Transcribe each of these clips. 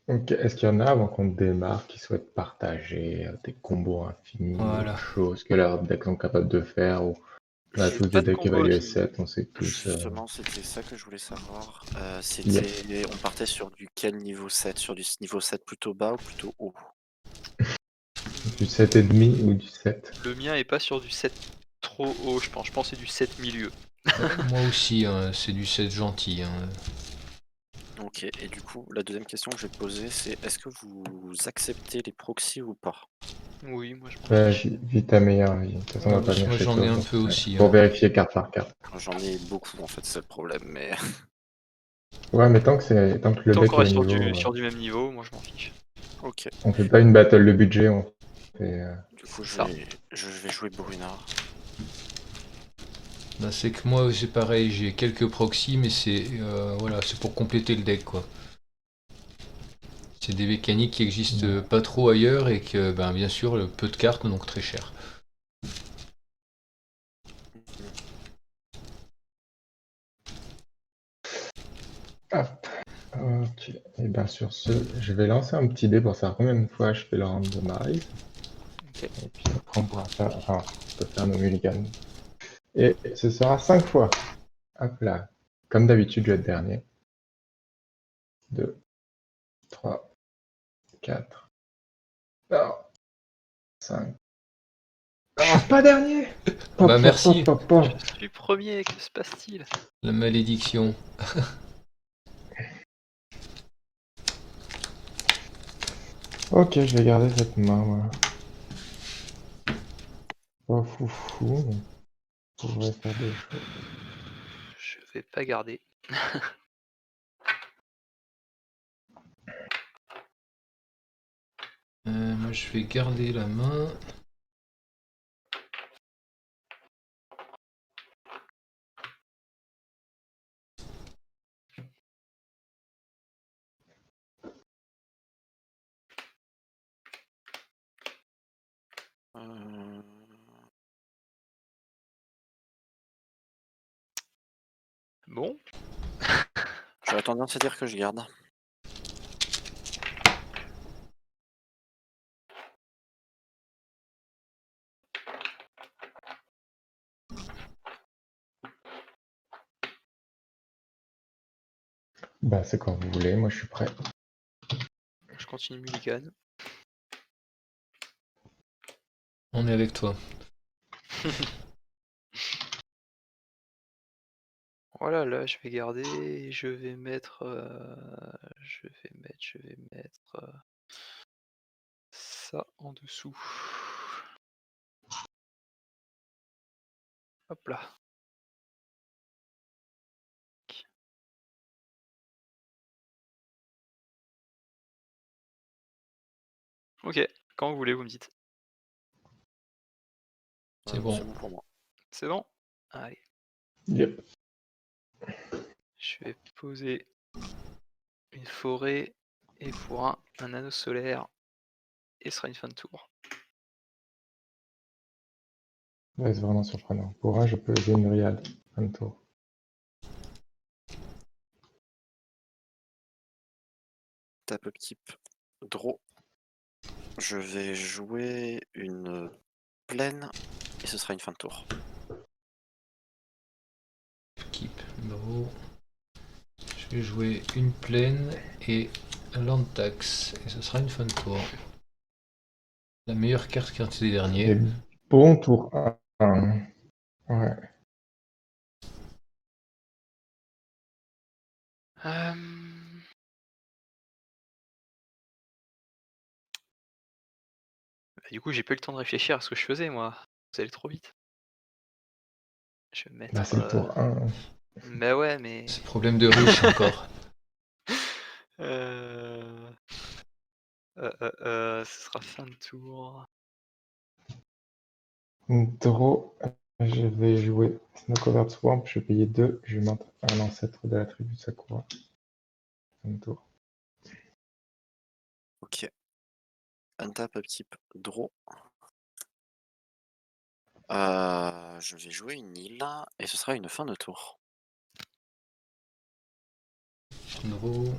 Ok, est-ce qu'il y en a avant qu'on démarre qui souhaitent partager des combos infinis ou Voilà. choses que leurs decks sont capables de faire ou on a J'ai tous pas des de decks combo évalués infini. 7, on sait tous. Justement, c'était ça que je voulais savoir. Yep. On partait sur du quel niveau 7? Sur du niveau 7 plutôt bas ou plutôt haut? Du 7,5 ou du 7. Le mien est pas sur du 7 trop haut, je pense. Je pense que c'est du 7 milieu. Moi aussi, hein, c'est du 7 gentil. Hein. Ok, et du coup, la deuxième question que je vais te poser, c'est est-ce que vous acceptez les proxys ou pas? Oui, moi je m'en Ouais, fiche. vis ta meilleure vie. De toute façon, on va pas venir Moi chez j'en toi ai un peu ouais, aussi. pour Hein. vérifier carte par carte. J'en ai beaucoup en fait, c'est le problème, mais Ouais, mais tant que le Tant qu'on deck est au reste niveau, sur du même niveau, moi je m'en fiche. ok. on fait pas une battle de budget, on fait. Du coup, Ça. je vais jouer Bruna. Bah, c'est que moi c'est pareil, j'ai quelques proxys, mais c'est voilà, c'est pour compléter le deck quoi. C'est des mécaniques qui existent pas trop ailleurs et que ben, bien sûr le peu de cartes donc très cher. Hop. Ok. Et bien sur ce, je vais lancer un petit dé pour savoir combien de fois je fais le round de Maryse. Ok. Et puis après on pourra faire. Enfin, on peut faire nos mulligans. Et ce sera 5 fois. Hop là. Comme d'habitude, je vais être dernier. 2, 3, 4. Non. 5. Ah, pas dernier. Bah merci, Je suis premier, que se passe-t-il? la malédiction. Ok, je vais garder cette main, moi. Pas foufou, mais on pourrait faire des choses. Je vais pas garder. Moi je vais garder la main. Bon, J'aurais tendance à dire que je garde. Bah, c'est quand vous voulez, moi je suis prêt. je continue mulligan. On est avec toi. Voilà, là je vais garder, je vais mettre, ça en dessous. Hop là. Ok, quand vous voulez, vous me dites. C'est bon. C'est bon pour moi. C'est bon? Allez, Yep. je vais poser une forêt et pour un anneau solaire et ce sera une fin de tour. Ouais, c'est vraiment surprenant. Pour un, je peux jouer une Ryad. Un tour. Tape upkeep, draw. Je vais jouer une plaine et ce sera une fin de tour. Keep. Draw. Je vais jouer une plaine et land tax. Et ce sera une fin de tour. La meilleure carte qui des derniers. Et bon tour 1. Ouais. Du coup, j'ai pas eu le temps de réfléchir à ce que je faisais, moi. Vous allez trop vite. Je vais Bah, mettre. c'est le tour 1. Bah ouais, mais. C'est problème de riche encore. Ce sera fin de tour. Draw. Je vais jouer Snow Covered Swamp. Je vais payer 2. Je vais mettre un ancêtre de la tribu Sakura. Un tour. Ok. Untap upkeep, draw. Je vais jouer une île et ce sera une fin de tour. Draw.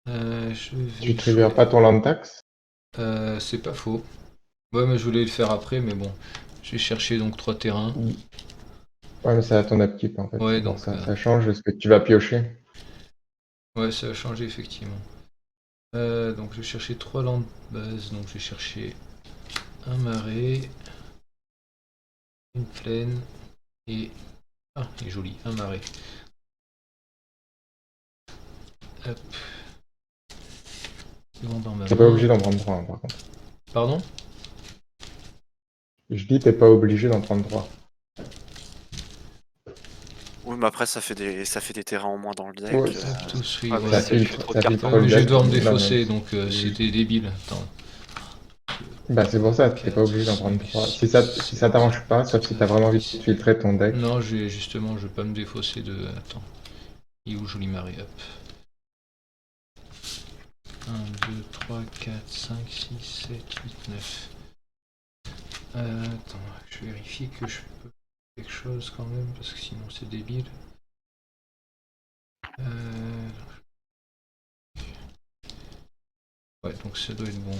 Je vais Tu triggers pas ton land tax? c'est pas faux. Ouais, mais je voulais le faire après, mais bon. Je vais chercher donc 3 terrains. Ouais, mais c'est à ton upkeep en fait, Ouais, c'est pour donc, ça. Ça change ce que tu vas piocher. ouais, ça a changé effectivement. Donc je vais chercher 3 landes base, donc je vais chercher un marais, une plaine et... Ah, il est joli, un marais. Hop. Bon, dans ma T'es pas main. obligé d'en prendre 3 par contre. Pardon? Je dis t'es pas obligé d'en prendre 3. Oui, mais après, ça fait des terrains en moins dans le deck. Ouais, Hop, tout suit, Ah, mais ça ouais. si ça lui fait filtre, trop de ça cartes filtre en Ouais, le mais main. je vais deck. devoir me Non, mais défausser, donc c'était débile. Attends. bah c'est pour ça, t'es pas obligé d'en prendre 3. Si ça t'arrange pas, sauf si t'as vraiment envie de filtrer ton deck. Non, justement, je vais pas me défausser de... Attends. Il est où, joli marais? Hop. 1, 2, 3, 4, 5, 6, 7, 8, 9. Attends, je vérifie que je peux quelque chose quand même, parce que sinon c'est débile. Ouais, donc ça doit être bon.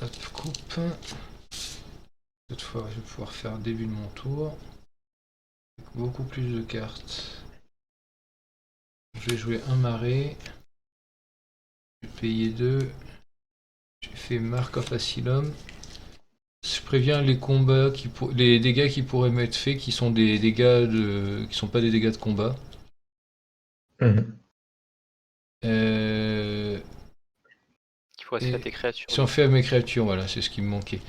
Hop, coupe. Cette fois, je vais pouvoir faire début de mon tour. Beaucoup plus de cartes. Je vais jouer un marais. Je vais payer 2. J'ai fait Mark of Asylum. Je préviens les combats les dégâts qui pourraient m'être faits, qui sont des dégâts qui sont pas des dégâts de combat. Mhm. Qui pourrait se faire tes créatures. Si on fait à mes créatures, voilà, c'est ce qui me manquait.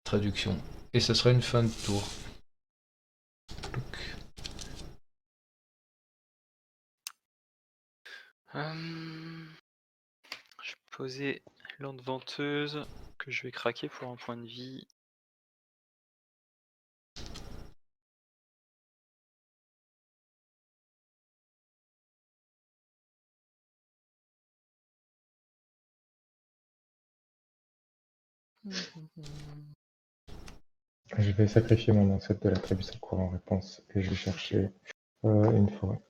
Traduction. Et ça sera une fin de tour. Je vais poser lande venteuse que je vais craquer pour un point de vie. Je vais sacrifier mon ancêtre de la tribu sans courant en réponse et je vais chercher une forêt.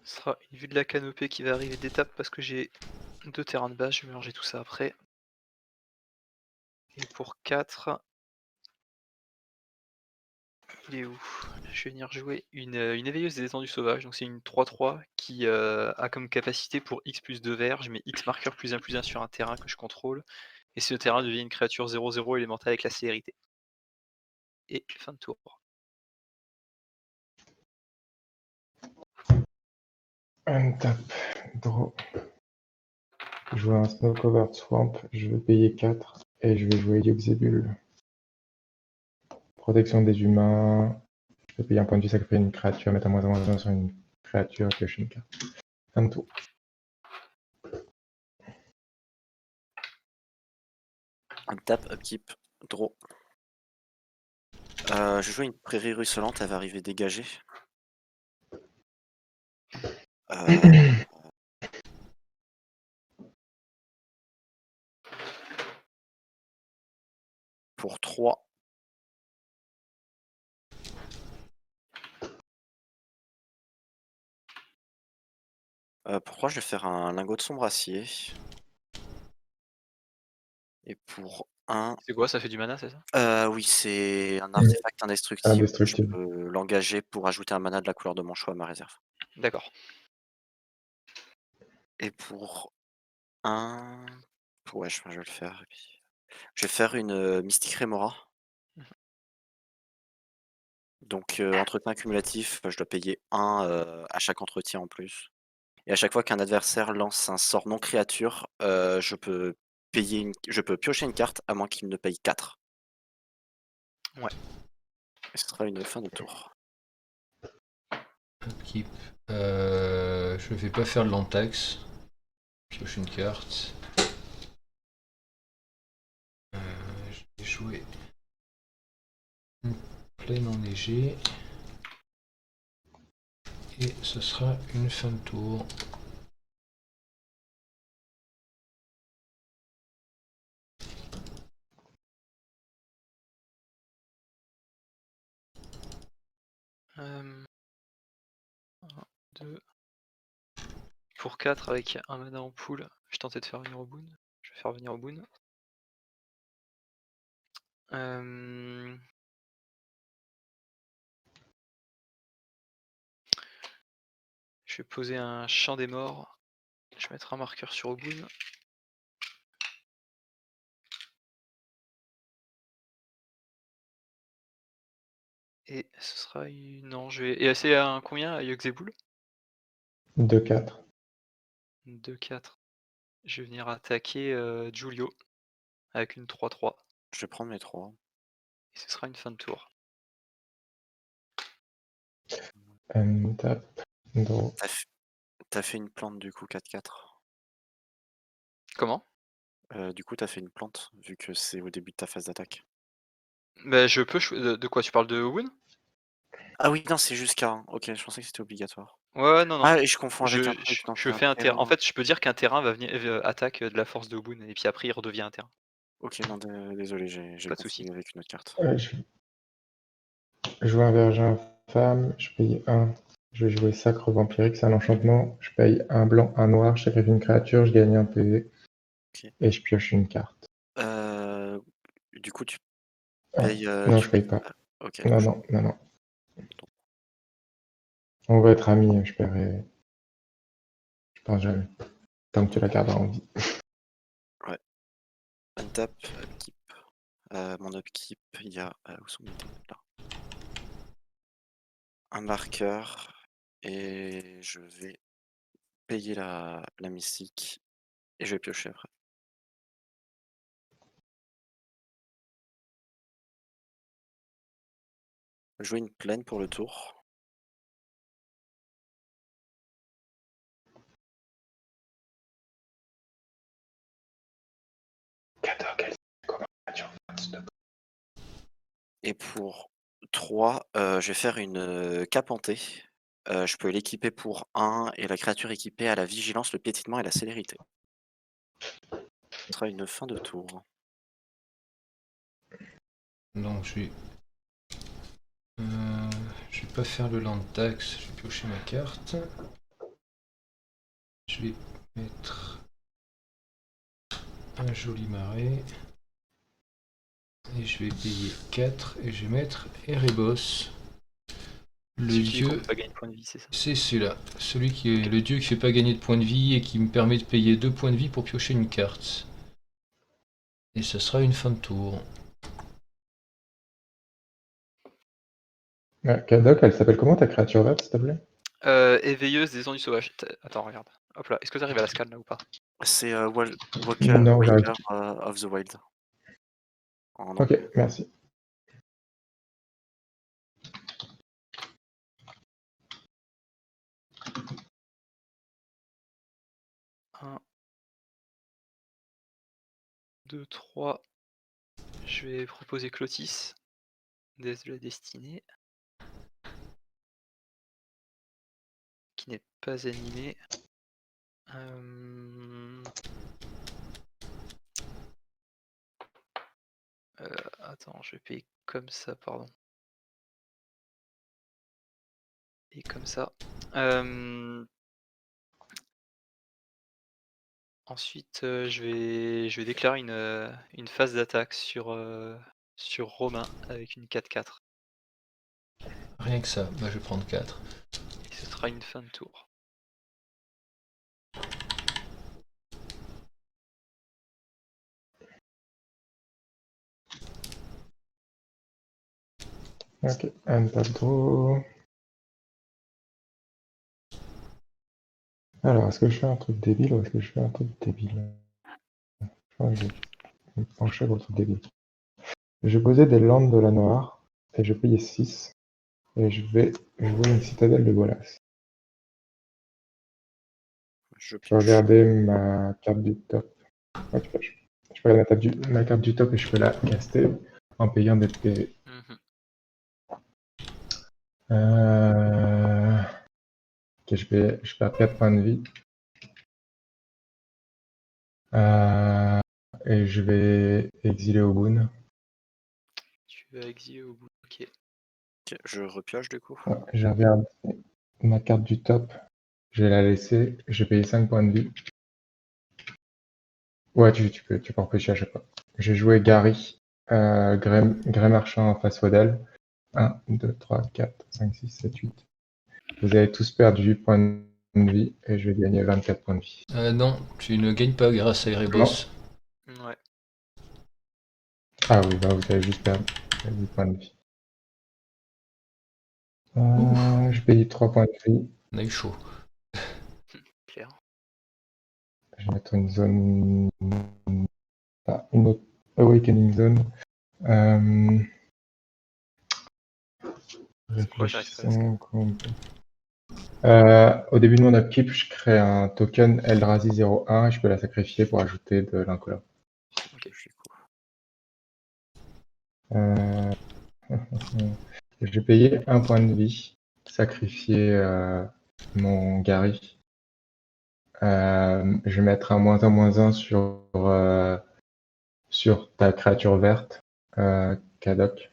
Ce sera une vue de la canopée qui va arriver d'étape parce que j'ai 2 terrains de base, je vais mélanger tout ça après. Et pour 4, il est où? Je vais venir jouer une éveilleuse des étendues sauvages, donc c'est une 3-3 qui a comme capacité pour X plus 2 verts, je mets X marqueur +1/+1 sur un terrain que je contrôle, et ce terrain devient une créature 0/0 élémentale avec la célérité. Et fin de tour. Untap, draw. Je joue un Snow Covered Swamp, je vais payer 4 et je vais jouer Yogg-Zebul. Protection des humains. Je vais payer un point de vue, sacrifier une créature, mettre un -1/-1 sur une créature, piocher une carte. Fin de tour. Untap, upkeep, draw. Je joue une prairie ruisselante, elle va arriver dégagée. Pour 3. Pour 3, je vais faire un lingot de sombre acier. Et pour 1... C'est quoi, ça fait du mana, c'est ça? Oui, c'est un artefact indestructible. Je Indestructible. peux l'engager pour ajouter un mana de la couleur de mon choix à ma réserve. D'accord. Et pour 1... Ouais, je vais le faire. Je vais faire une Mystique Remora. Donc entretien cumulatif, je dois payer 1 à chaque entretien en plus. Et à chaque fois qu'un adversaire lance un sort non créature, je peux piocher une carte à moins qu'il ne paye 4. Ouais. Et ce sera une fin de tour. Upkeep. Je vais pas faire de l'antax. Pioche une carte. Je vais jouer une plaine enneigée. Et ce sera une fin de tour. Un, 2. Pour 4 avec un mana en pool, je tentais de faire venir Obun. Je vais faire venir Obun. Je vais poser un champ des morts. Je vais mettre un marqueur sur Obun. Et ce sera une. Non, je vais. Et c'est un combien à Yogg-Zeboul? 2-4. 2-4. Je vais venir attaquer Julio avec une 3-3. Je vais prendre mes 3. Et ce sera une fin de tour. Tap. Draw. T'as fait une plante du coup 4-4. Comment? Du coup t'as fait une plante vu que c'est au début de ta phase d'attaque. Bah je peux. De quoi tu parles de Obun? Ah oui non c'est jusqu'à 1. Ok je pensais que c'était obligatoire. Ouais, non, non. Ah et je confonds avec un truc. donc Je un fais un terrain. En terrain. fait, je peux dire qu'un terrain va venir attaque de la force de Obun et puis après il redevient un terrain. Ok non désolé j'ai Pas de souci. confondu avec une autre carte. Je joue un verger infâme, je paye 1. Je vais jouer sacre vampirique, c'est un enchantement. Je paye un blanc, un noir, je sacrifie une créature, je gagne un PV. Ok. Et je pioche une carte. Du coup tu Ah, payes. non, Tu je paye payes. pas. Ok Non, non, non, non. On va être amis, je paierai. Je pense jamais. Tant que tu la garderas en vie. Ouais. Untap, upkeep. Mon upkeep, il y a. Où sont mes dés là. Un marqueur. Et je vais payer la mystique. Et je vais piocher après. Jouer une plaine pour le tour. Et pour 3, je vais faire une cape hantée. Je peux l'équiper pour 1 et la créature équipée a la vigilance, le piétinement et la célérité. Ce sera une fin de tour. Donc je vais pas faire le land tax, je vais piocher ma carte. Je vais mettre un joli marais. Et je vais payer 4 et je vais mettre Erebos. Le Celui qui dieu, compte pas gagner de points de vie, c'est ça. c'est celui-là. Celui qui est le dieu qui fait pas gagner de points de vie et qui me permet de payer 2 points de vie pour piocher une carte. Et ce sera une fin de tour. Kadok, elle s'appelle comment ta créature verte, s'il te plaît? Éveilleuse des ennuis sauvages. Attends, regarde. Hop là, est-ce que tu arrives à la scan là ou pas? C'est Walker Non, j'arrive. of the Wild. En Ok, anglais. merci. Un, 2, 3. Je vais proposer Clotis, déesse de la destinée, qui n'est pas animée. Attends, je vais payer comme ça, pardon. Et comme ça. Ensuite, je vais déclarer une phase d'attaque sur Romain avec une 4-4. Rien que ça, bah, je vais prendre 4. Et ce sera une fin de tour. Ok, Untap draw. Alors, est-ce que je fais un truc débile ou est-ce que je fais un truc débile? Je crois que je vais me pencher pour le truc débile. Je vais poser des landes de la noire et je vais payer 6. Et je vais jouer une citadelle de Bolas. Je Je peux pioche. regarder ma carte du top. Ouais, tu pioches. Je peux regarder ma carte du top et je peux la caster en payant des PV. Ok, je perds 4 points de vie. Et je vais exiler Obun. Tu vas exiler au bout. Ok. Ok, je repioche du coup. Ouais, je regarde ma carte du top. Je vais la laisser. J'ai payé 5 points de vie. Ouais, tu peux empêcher à chaque fois. J'ai joué Gary, Grey Marchand en face Waddle. 1, 2, 3, 4, 5, 6, 7, 8. Vous avez tous perdu 8 points de vie et je vais gagner 24 points de vie. Non, tu ne gagnes pas grâce à Erebos. Ouais. Ah oui, bah vous avez juste perdu 8 points de vie. Je paye 3 points de vie. On a eu chaud. Clair. Je vais mettre une zone. Ah, une autre Awakening Zone. C'est quoi, j'arrive pas à Réfléchissons. Au début de mon upkeep, je crée un token Eldrazi 01 et je peux la sacrifier pour ajouter de l'incolore. Ok. Euh... J'ai payé 1 point de vie, sacrifier mon Gary. Je vais mettre un -1/-1 sur ta créature verte, Kadok,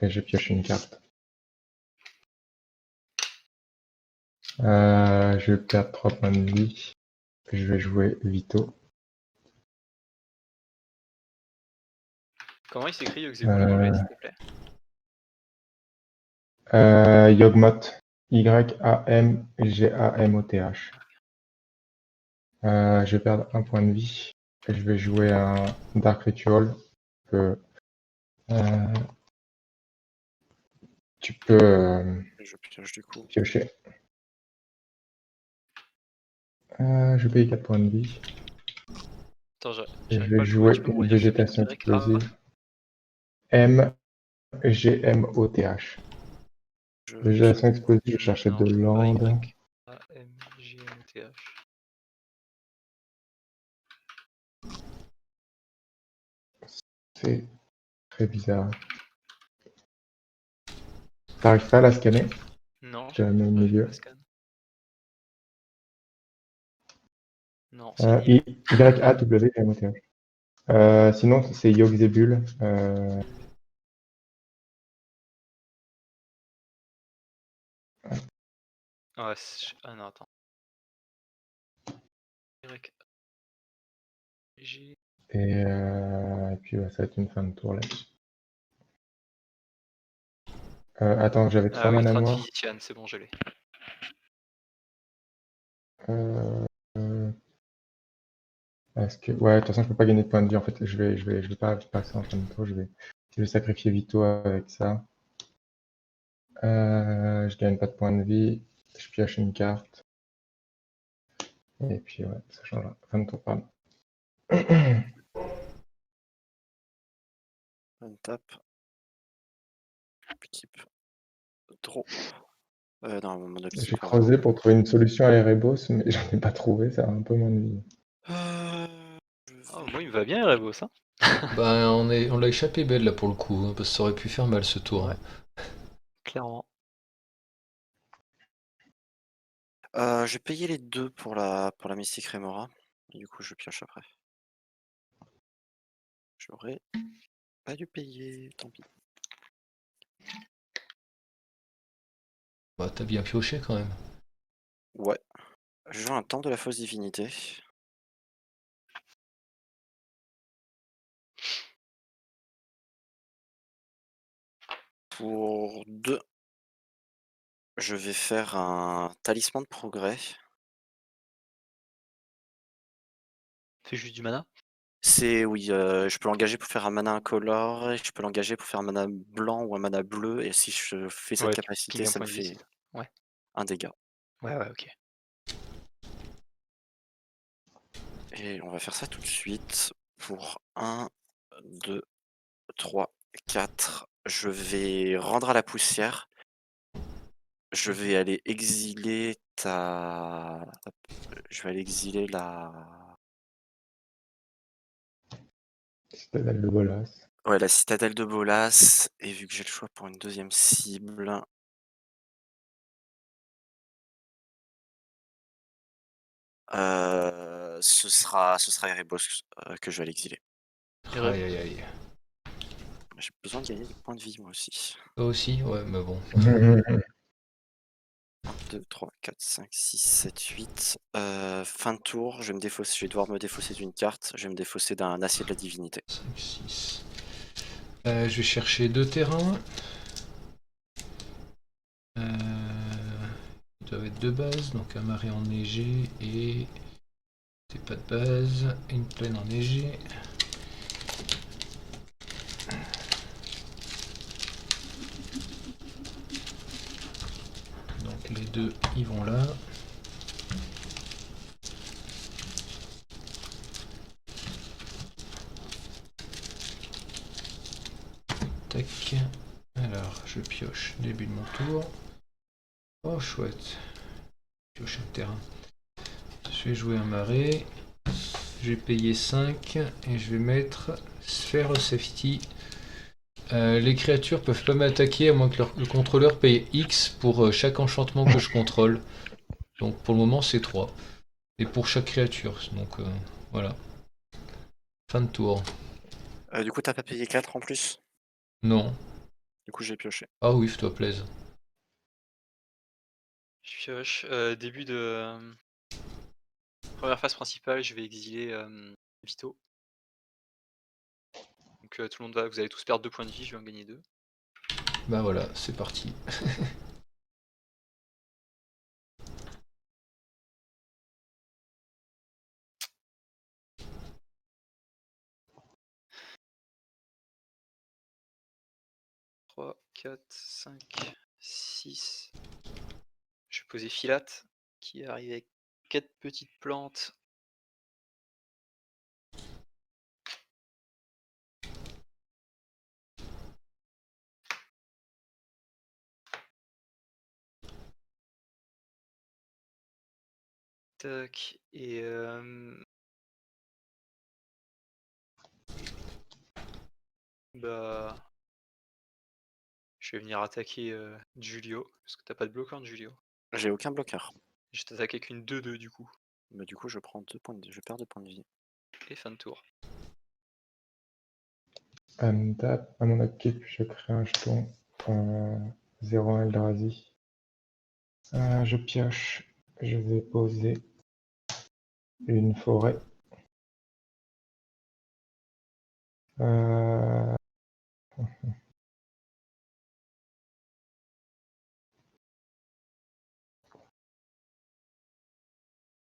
et je pioche une carte. Je vais perdre 3 points de vie. Je vais jouer Vito. Comment il s'écrit Yogg-Zebul en anglais, s'il te plaît? Yawgmoth. Yamgamoth. Je vais perdre 1 point de vie. Et je vais jouer un Dark Ritual. Tu peux Je pioche du coup. piocher. Je vais payer 4 points de vie. Attends, Et je j'arrive pas vais à le trouver. jouer Tu peux me une redire s'il te plaît? végétation Y, A. explosive. Mgmoth. Je Végétation explosive, je cherchais de land. A-M-G-M-O-T-H. C'est très bizarre. T'arrives pas à la scanner? Non, Je la mets au milieu. Non, c'est nul. Yawgmoth. Sinon, c'est Yogg-Zebul. Ah, ah non, attends. G. Et puis ouais, ça va être une fin de tour là-dessus. Attends, j'avais 3 Ah oui, mana Strand noirs. Physician, c'est bon, je l'ai. Est-ce que... Ouais, de toute façon, je peux pas gagner de points de vie. En fait, je vais pas passer en fin de tour. Je vais sacrifier Vito avec ça. Je gagne pas de points de vie. Je pioche une carte. Et puis ouais, ça changera. Fin de tour, pardon. On tape. Équipe. Draw. Non, mon upkeep, J'ai pardon. creusé pour trouver une solution à Erebos, mais j'en ai pas trouvé. Ça va un peu m'ennuyer. Oh, moi, il me va bien, Erebos, hein. Bah, on l'a échappé belle là pour le coup, hein, parce que ça aurait pu faire mal ce tour. Ouais. Hein. Clairement. J'ai payé les deux pour la Mystique Remora. Du coup, je pioche après. J'aurais pas dû payer, tant pis. Bah, t'as bien pioché quand même. Ouais. Je joue un temps de la fausse divinité. Pour 2, je vais faire un talisman de progrès. Fais juste du mana. C'est oui, je peux l'engager pour faire un mana incolore, et je peux l'engager pour faire un mana blanc ou un mana bleu, et si je fais cette Ouais, capacité, un ça me point de vie. fait Ouais. un dégât. Ouais, ok. Et on va faire ça tout de suite pour 1, 2, 3, 4. Je vais rendre à la poussière. Je vais aller exiler je vais aller exiler la Citadelle de Bolas. ouais, la citadelle de Bolas, et vu que j'ai le choix pour une deuxième cible, Ce sera Erebos que je vais l'exiler. Aïe aïe aïe. J'ai besoin de gagner des points de vie moi aussi. Toi aussi? Ouais, mais bon. 1, 2, 3, 4, 5, 6, 7, 8. Fin de tour, je vais devoir me défausser d'une carte. Je vais me défausser d'un acier de la divinité. 5, 6. Je vais chercher 2 terrains. Ils doivent être 2 bases, donc un marais enneigé et... C'est pas de base, une plaine enneigée. Donc les deux, ils vont là. Tac. Alors, je pioche, début de mon tour. Oh, chouette. Pioche un terrain. Je vais jouer un marais. Je vais payer 5 et je vais mettre Sphere of Safety. Les créatures peuvent pas m'attaquer à moins que le contrôleur paye X pour chaque enchantement que je contrôle. Donc pour le moment c'est 3. Et pour chaque créature. Donc voilà. Fin de tour. Du coup, t'as pas payé 4 en plus? Non. Du coup, j'ai pioché. Ah oui, fais-toi plaise. Je pioche. Début de première phase principale, je vais exiler Vito. Donc tout le monde va, vous allez tous perdre 2 points de vie, je vais en gagner 2. Bah voilà, c'est parti. Trois, 4, 5, 6. Je vais poser Filate, qui arrive avec 4 petites plantes. Tac, et bah, je vais venir attaquer Julio, parce que t'as pas de bloquant de Julio. J'ai aucun bloqueur. Je vais t'attaquer avec une 2-2 du coup, Mais du coup, je perds 2 points de vie. et fin de tour. Untap, à mon upkeep, je crée un jeton 0 Eldrazi. Je pioche, je vais poser une forêt.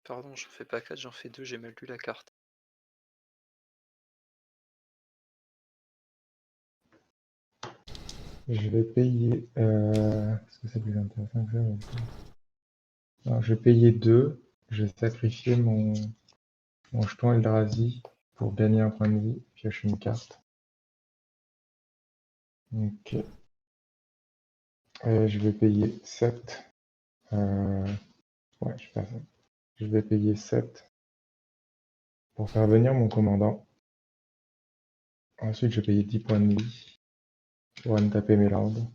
Pardon, j'en fais pas 4, j'en fais 2, j'ai mal lu la carte. Je vais payer. Est-ce que c'est plus intéressant que ça non, je vais payer 2. Je vais sacrifier mon jeton Eldrazi pour gagner un point de vie. Pioche une carte. Ok. Je vais payer 7. Ouais, je fais ça. Je vais payer 7 pour faire venir mon commandant. Ensuite, je vais payer 10 points de vie pour taper mes landes.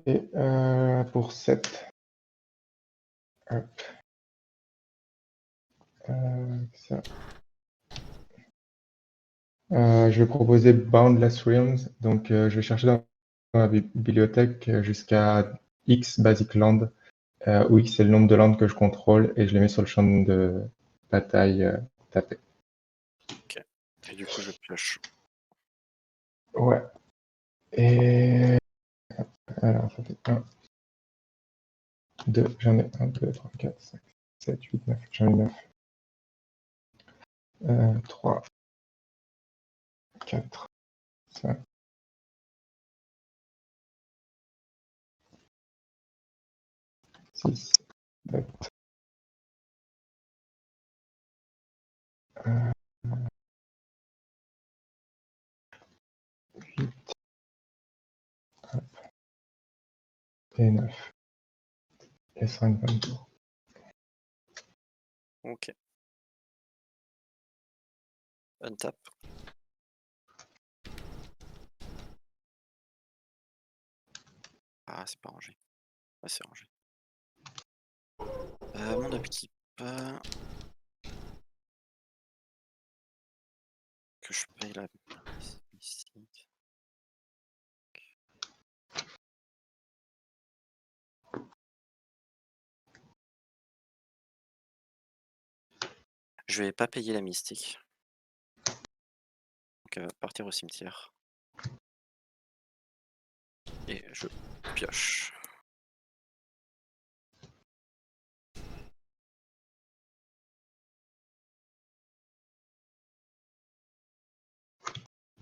Et pour 7, hop, ça. Je vais proposer Boundless Realms. Donc, je vais chercher dans la bibliothèque jusqu'à X Basic Land, où X c'est le nombre de landes que je contrôle, et je les mets sur le champ de bataille tapé. Ok. Et du coup, je pioche. Ouais. Et alors, ça fait 1, 2, j'en ai 1, 2, 3, 4, 5, 7, 8, 9, j'en ai 9. 3, 4, 5, 6, 7, 8 et 9. Et 5, 22. Ok. Untap. Ah, c'est pas rangé. Ah, c'est rangé. Mon upkeep. Que je paye la mystique. Je vais pas payer la mystique. Donc elle va partir au cimetière. Et je pioche.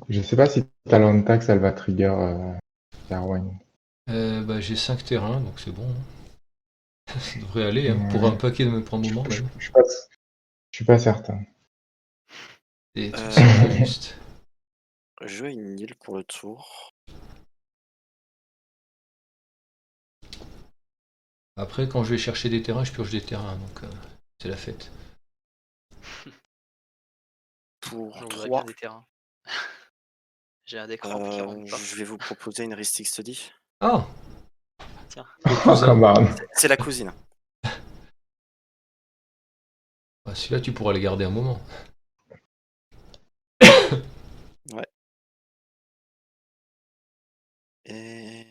Je sais pas si Talantax, elle va trigger Carwine. Bah, j'ai 5 terrains, donc c'est bon. Hein. Ça devrait aller, hein, pour Ouais. un paquet de me prendre moment Je même. suis pas certain. Et tout ça juste. Je vais une île pour le tour. Après, quand je vais chercher des terrains, je pioche des terrains, donc c'est la fête. Pour J'en voudrais 3, bien des terrains. J'ai un deck ramp qui rentre pas. je vais vous proposer une Ristic Study. Ah, Tiens. le cousin. C'est la cousine. Ah, celui-là, tu pourras les garder un moment. Ouais. Et...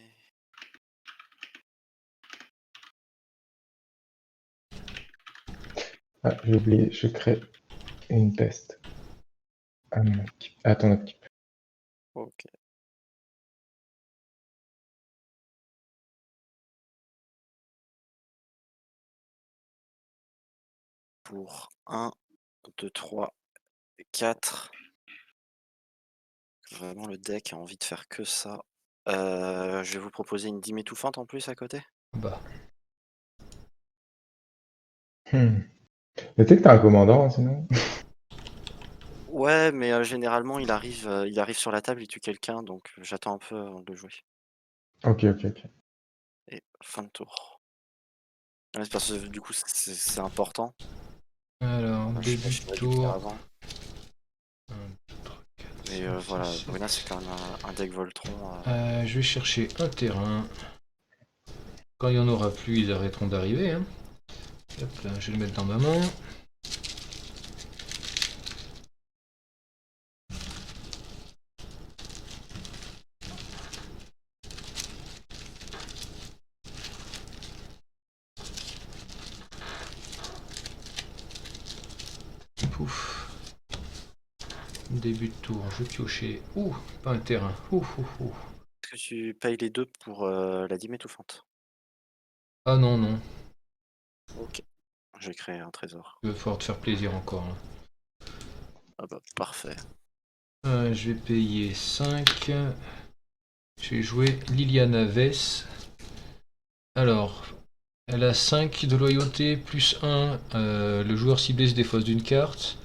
Ah, j'ai oublié, je crée une peste. À ton équipe. Ok. Pour 1, 2, 3, 4. Vraiment, le deck a envie de faire que ça. Je vais vous proposer une dîme étouffante en plus à côté. Bah, Mais tu sais que t'as un commandant, sinon? Ouais, mais généralement, il arrive sur la table, il tue quelqu'un, donc j'attends un peu avant de le jouer. Ok. Et fin de tour. Ouais, c'est parce que du coup, c'est important. alors, Moi, début je de vais le faire tour. avant. 1, 2, 3, 4, Mais 5, voilà, 6, 7. Bruna, c'est quand même un deck Voltron. Je vais chercher un terrain. Quand il n'y en aura plus, ils arrêteront d'arriver. Hein. Hop là, je vais le mettre dans ma main. Pouf. Début de tour, je piochais. Ouh, pas un terrain. Ouh. Est-ce que tu payes les deux pour la dîme étouffante? Ah non. Ok. Je vais créer un trésor. Il va falloir te faire plaisir encore. Là. Ah bah, parfait. Je vais payer 5. Je vais jouer Liliana Vess. Alors, elle a 5 de loyauté, plus 1. Le joueur ciblé se défausse d'une carte.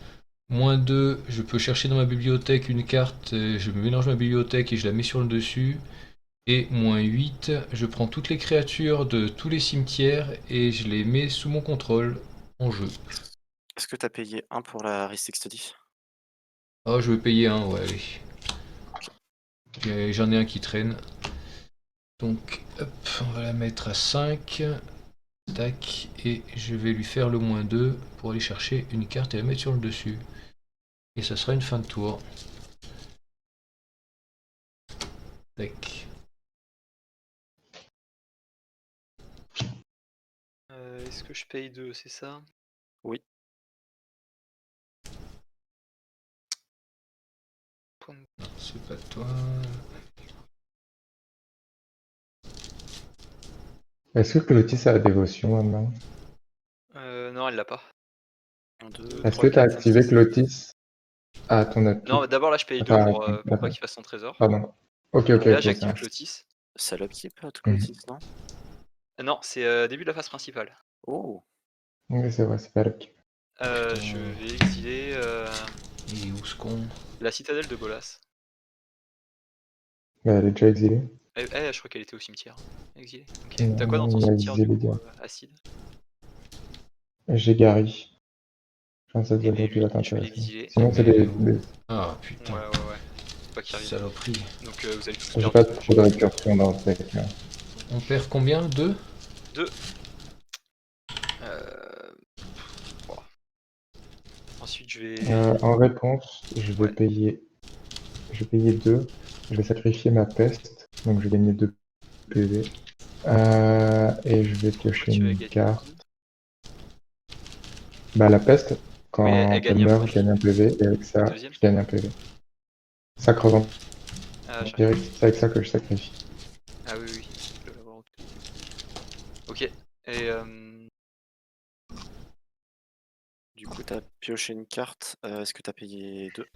Moins 2, je peux chercher dans ma bibliothèque une carte, je mélange ma bibliothèque et je la mets sur le dessus. Et moins 8, je prends toutes les créatures de tous les cimetières et je les mets sous mon contrôle en jeu. Est-ce que tu as payé 1 pour la Ristic Study? Oh, je vais payer un, ouais, allez. J'en ai un qui traîne. Donc, hop, on va la mettre à 5. Tac, et je vais lui faire le moins 2 pour aller chercher une carte et la mettre sur le dessus. Et ça sera une fin de tour. Tac. Est-ce que je paye 2, c'est ça? Oui. Non, c'est pas toi. Est-ce que Clotis a la dévotion maintenant? Non, elle l'a pas. 1, 2, Est-ce 3, que tu as 4, 5, activé 6. Clotis à ton appui? Non, d'abord là je paye 2 Enfin, pour pas qu'il fasse son trésor. pardon. Ok, Et là ça j'active marche. Clotis. C'est l'upkeep, de Mhm. Clotis, non? Non, c'est début de la phase principale. Oh! Oui, c'est vrai, c'est pas l'upkeep. Je vais exiler Et où ce con? la citadelle de Bolas. Bah, elle est déjà exilée. Je crois qu'elle était au cimetière. Exilée. Ok. Non, T'as quoi dans ton il m'a cimetière du exilé coup, direct. Acide? J'ai Gary. Je pense que Eh ça ben qui va lui, je vais t'intéresser. l'exiler. Sinon, c'est Mais des... Ah putain, Ouais. Faut pas qu'il arrive. saloperie. Donc vous allez tous J'ai perdre pas 2. trop de récursion dans ce deck là. On perd combien? 2? 2. Voilà. Ensuite, je vais. En réponse, je vais Ouais. payer 2. Je vais sacrifier ma peste, donc je vais gagner 2 PV. Et je vais piocher Tu vas une gagner carte. qui? Bah, la peste, Oui, elle quand elle gagne un meurt, point je de vie. gagne un PV, et avec Le ça, deuxième? je gagne un PV. Sacre Ah, j'arrive. vampirique, c'est avec ça que je sacrifie. Ah oui, oui, je dois l'avoir. Ok. Et Du coup, t'as pioché une carte. Est-ce que t'as payé 2?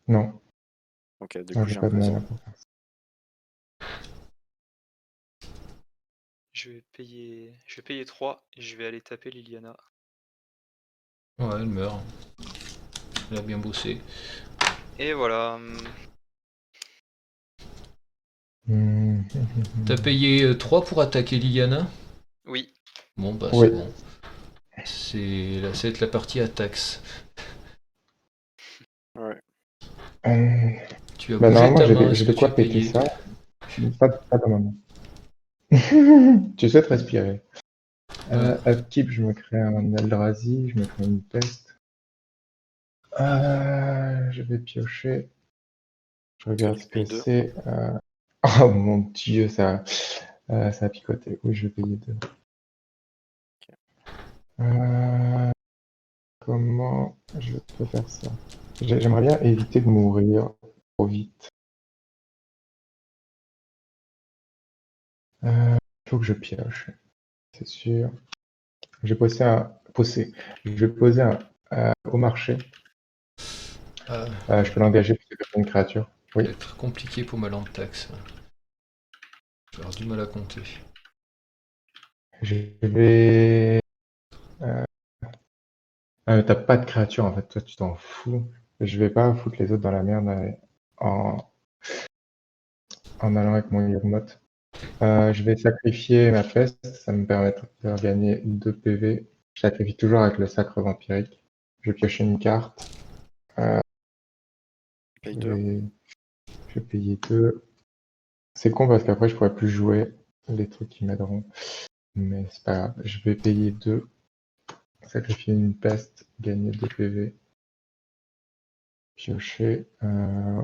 Non, Ok, du moi coup, j'ai j'ai un pas de besoin. mana pour faire ça. je vais payer 3 et je vais aller taper Liliana. Ouais, elle meurt. Elle a bien bossé. Et voilà. T'as payé 3 pour attaquer Liliana? Oui. Bon, bah Oui. c'est bon. Ça va être la partie Atax. Ouais. Tu as Bah, bougé normalement, ta main, est-ce j'ai que de tu quoi es péter payé? ça. Pas dans ma main. Tu souhaites respirer. Ouais. Upkeep, je me crée un Eldrazi, je me crée une peste. Je vais piocher. Je regarde ce Tu que payes 2. c'est. Oh mon dieu, ça a picoté. Oui, je vais payer 2. Comment je peux faire ça? J'aimerais bien éviter de mourir trop vite. Il faut que je pioche, c'est sûr. Je vais poser au marché. Je peux l'engager pour faire une créature. Ça Oui. va être compliqué pour ma lampe taxe. Je vais avoir du mal à compter. Je vais. T'as pas de créature en fait, toi tu t'en fous. Je vais pas foutre les autres dans la merde en, en allant avec mon Yurmoth. Je vais sacrifier ma peste, ça me permettra de gagner 2 PV. Je sacrifie toujours avec le sacre vampirique. Je vais piocher une carte. Tu payes Je 2. vais, je vais payer 2. C'est con parce qu'après je pourrais plus jouer les trucs qui m'aideront. Mais c'est pas grave. Je vais payer 2. Sacrifier une peste, gagner 2 PV. Piocher.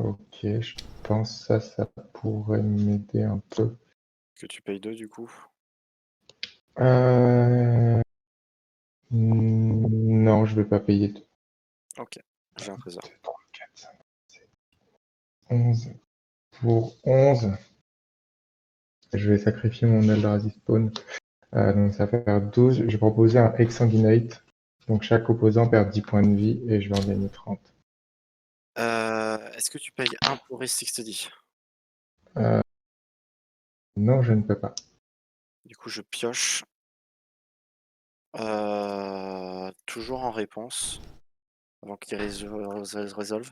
Ok, je pense que ça pourrait m'aider un peu. Que tu payes 2 du coup. Non, je vais pas payer 2. Ok, j'ai un trésor. 2, 3, 4, 5, 7, 11. Pour 11, je vais sacrifier mon Eldrazi Spawn. Donc ça va faire 12. Je vais proposer un Exsanguinate. Donc chaque opposant perd 10 points de vie et je vais en gagner 30. Est-ce que tu payes 1 pour Resist? Non, je ne peux pas. Du coup, je pioche. Toujours en réponse, avant qu'il résolve.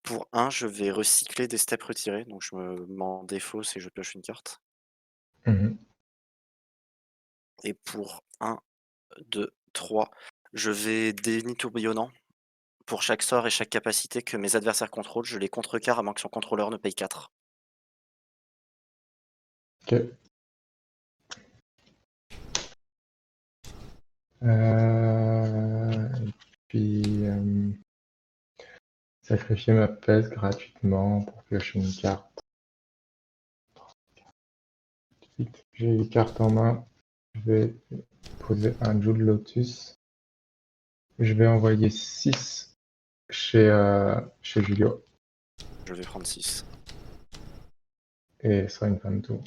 Pour 1, je vais recycler des steps retirés, donc je me mets en défausse et je pioche une carte. Mhm. Et pour 1, 2, 3, je vais déni tourbillonnant. Pour chaque sort et chaque capacité que mes adversaires contrôlent, je les contrecarre avant que son contrôleur ne paye 4. Ok. Et puis, sacrifier ma peste gratuitement pour piocher une carte. J'ai une carte en main. Je vais poser un Jewel Lotus. Je vais envoyer 6 chez Julio. Je vais prendre 6. Et ça sera une fin de tour.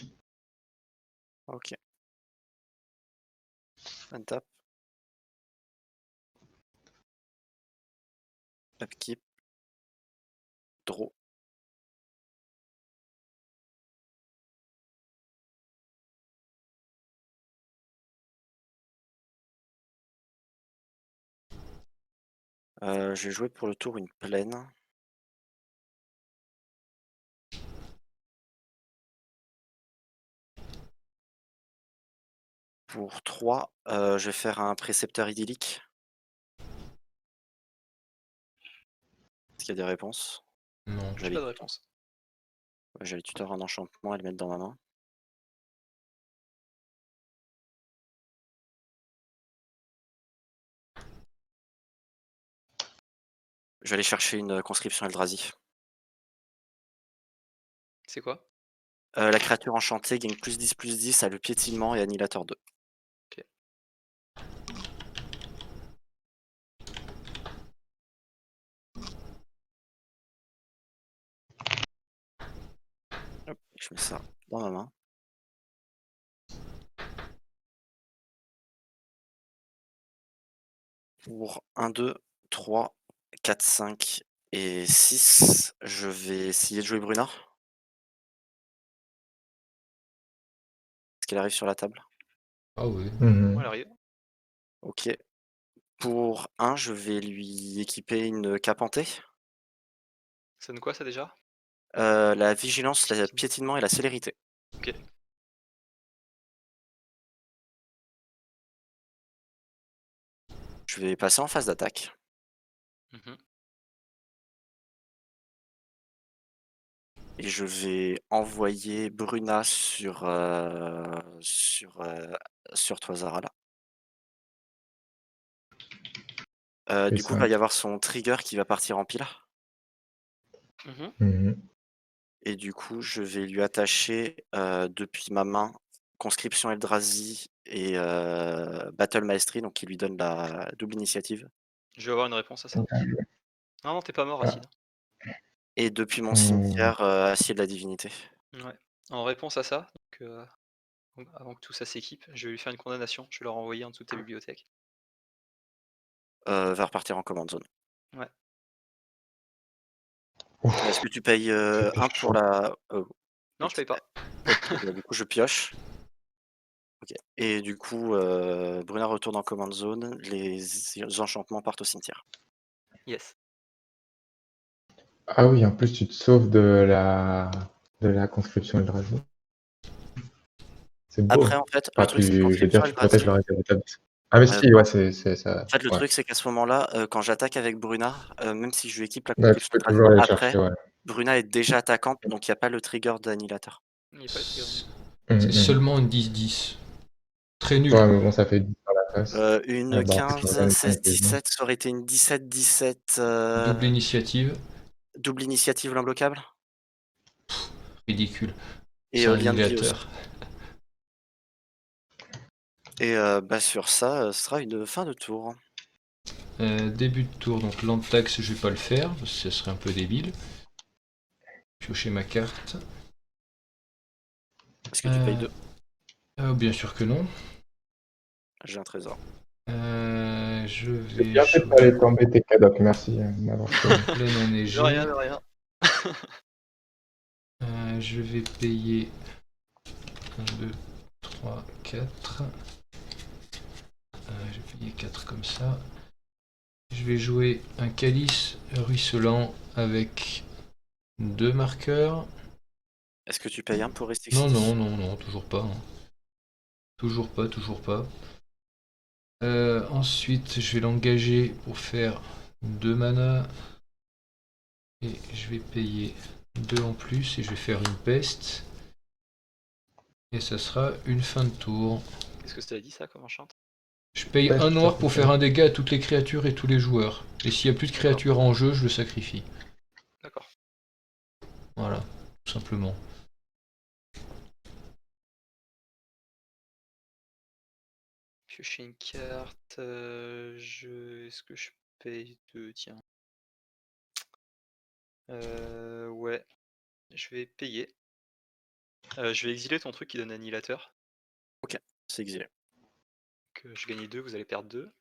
Ok. Untap. Upkeep. Draw. Je vais jouer pour le tour une plaine. Pour 3, je vais faire un précepteur idyllique. Est-ce qu'il y a des réponses? Non. J'ai pas de réponse. Ouais, j'allais tuteur en enchantement et le mettre dans ma main. Je vais aller chercher une conscription Eldrazi. C'est quoi? La créature enchantée gagne +10/+10 à le piétinement et annihilateur 2. Ok. Hop, je mets ça dans ma main. Pour 1, 2, 3, 4, 5 et 6, je vais essayer de jouer Bruna. Est-ce qu'elle arrive sur la table? Ah oui. Mhm. Ouais, elle arrive. Ok. Pour 1, je vais lui équiper une cape hantée. Ça donne quoi ça déjà? La vigilance, le piétinement et la célérité. Ok. Je vais passer en phase d'attaque. Mhm. Et je vais envoyer Bruna sur toi, Zara, là. Et Du coup, il va ça. y avoir son trigger qui va partir en pile. Mhm. Mhm. Et du coup, je vais lui attacher depuis ma main conscription Eldrazi et Battle Mastery, donc qui lui donne la double initiative. Je vais avoir une réponse à ça. Bien joué. Non, t'es pas mort, Ah. Acide. Et depuis mon Mhm. cimetière, Acier de la Divinité. Ouais. En réponse à ça, donc, avant que tout ça s'équipe, je vais lui faire une condamnation. Je vais le renvoyer en dessous de ta bibliothèque. Va repartir en command zone. Ouais. Ouf, Est-ce que tu payes c'était 1 pour chaud. la. Non, je Ok, paye pas. ok, bah, du coup, je pioche. Ok. Et du coup, Bruna retourne en command zone. Les enchantements partent au cimetière. Yes. Ah oui, en plus, tu te sauves de la conscription Eldrazi. C'est beau. Après, en fait, le Enfin, truc, c'est que je veux dire, conscription tu protèges Eldrazi. le reste de la table. Ah, mais si, Quand... ouais, c'est ça. En fait, le Ouais. truc, c'est qu'à ce moment-là, quand j'attaque avec Bruna, même si je lui équipe la Ouais, tu conscription peux Eldrazi toujours aller chercher, après, ouais. Bruna est déjà attaquante, donc il n'y a pas le trigger d'annihilateur. Il n'y a pas le trigger. C'est Mhm. seulement une 10-10. Très nul. Ouais, mais bon, ça fait 10 sur la face. Une Bon, après, tu 15, redonnes 5 16, quasiment. 17, ça aurait été une 17, 17, Double initiative. double initiative l'imbloquable. Ridicule. Et Sans lien de vie aussi. annihilateur. Et sur ça, ce sera une fin de tour. Début de tour, donc l'antax, je vais pas le faire, parce que ce serait un peu débile. Piocher ma carte. Est-ce que tu payes 2? Bien sûr que non. J'ai un trésor. Je C'est vais bien fait de pas jouer aller tomber tes cadocs, merci de m'avoir prévenu. pleine De enneigée. rien, de rien. Je vais payer 1, 2, 3, 4. Je vais payer 4 comme ça. Je vais jouer un calice ruisselant avec 2 marqueurs. Est-ce que tu payes 1 pour Ristic Non, City? non, non, non, toujours pas. Hein. Toujours pas, toujours pas. Ensuite, je vais l'engager pour faire 2 mana. Et je vais payer 2 en plus et je vais faire une peste. Et ça sera une fin de tour. Qu'est-ce que ça dit ça comme enchant? Je paye Peste, un ça noir fait pour quoi? faire un dégât à toutes les créatures et tous les joueurs. Et s'il n'y a plus de créatures en jeu, je le sacrifie. D'accord. Voilà, tout simplement. Piocher une carte. Est-ce que je paye 2? Tiens. Ouais. Je vais payer. Je vais exiler ton truc qui donne annihilateur. Ok, c'est exilé. Que je gagnais 2, vous allez perdre 2.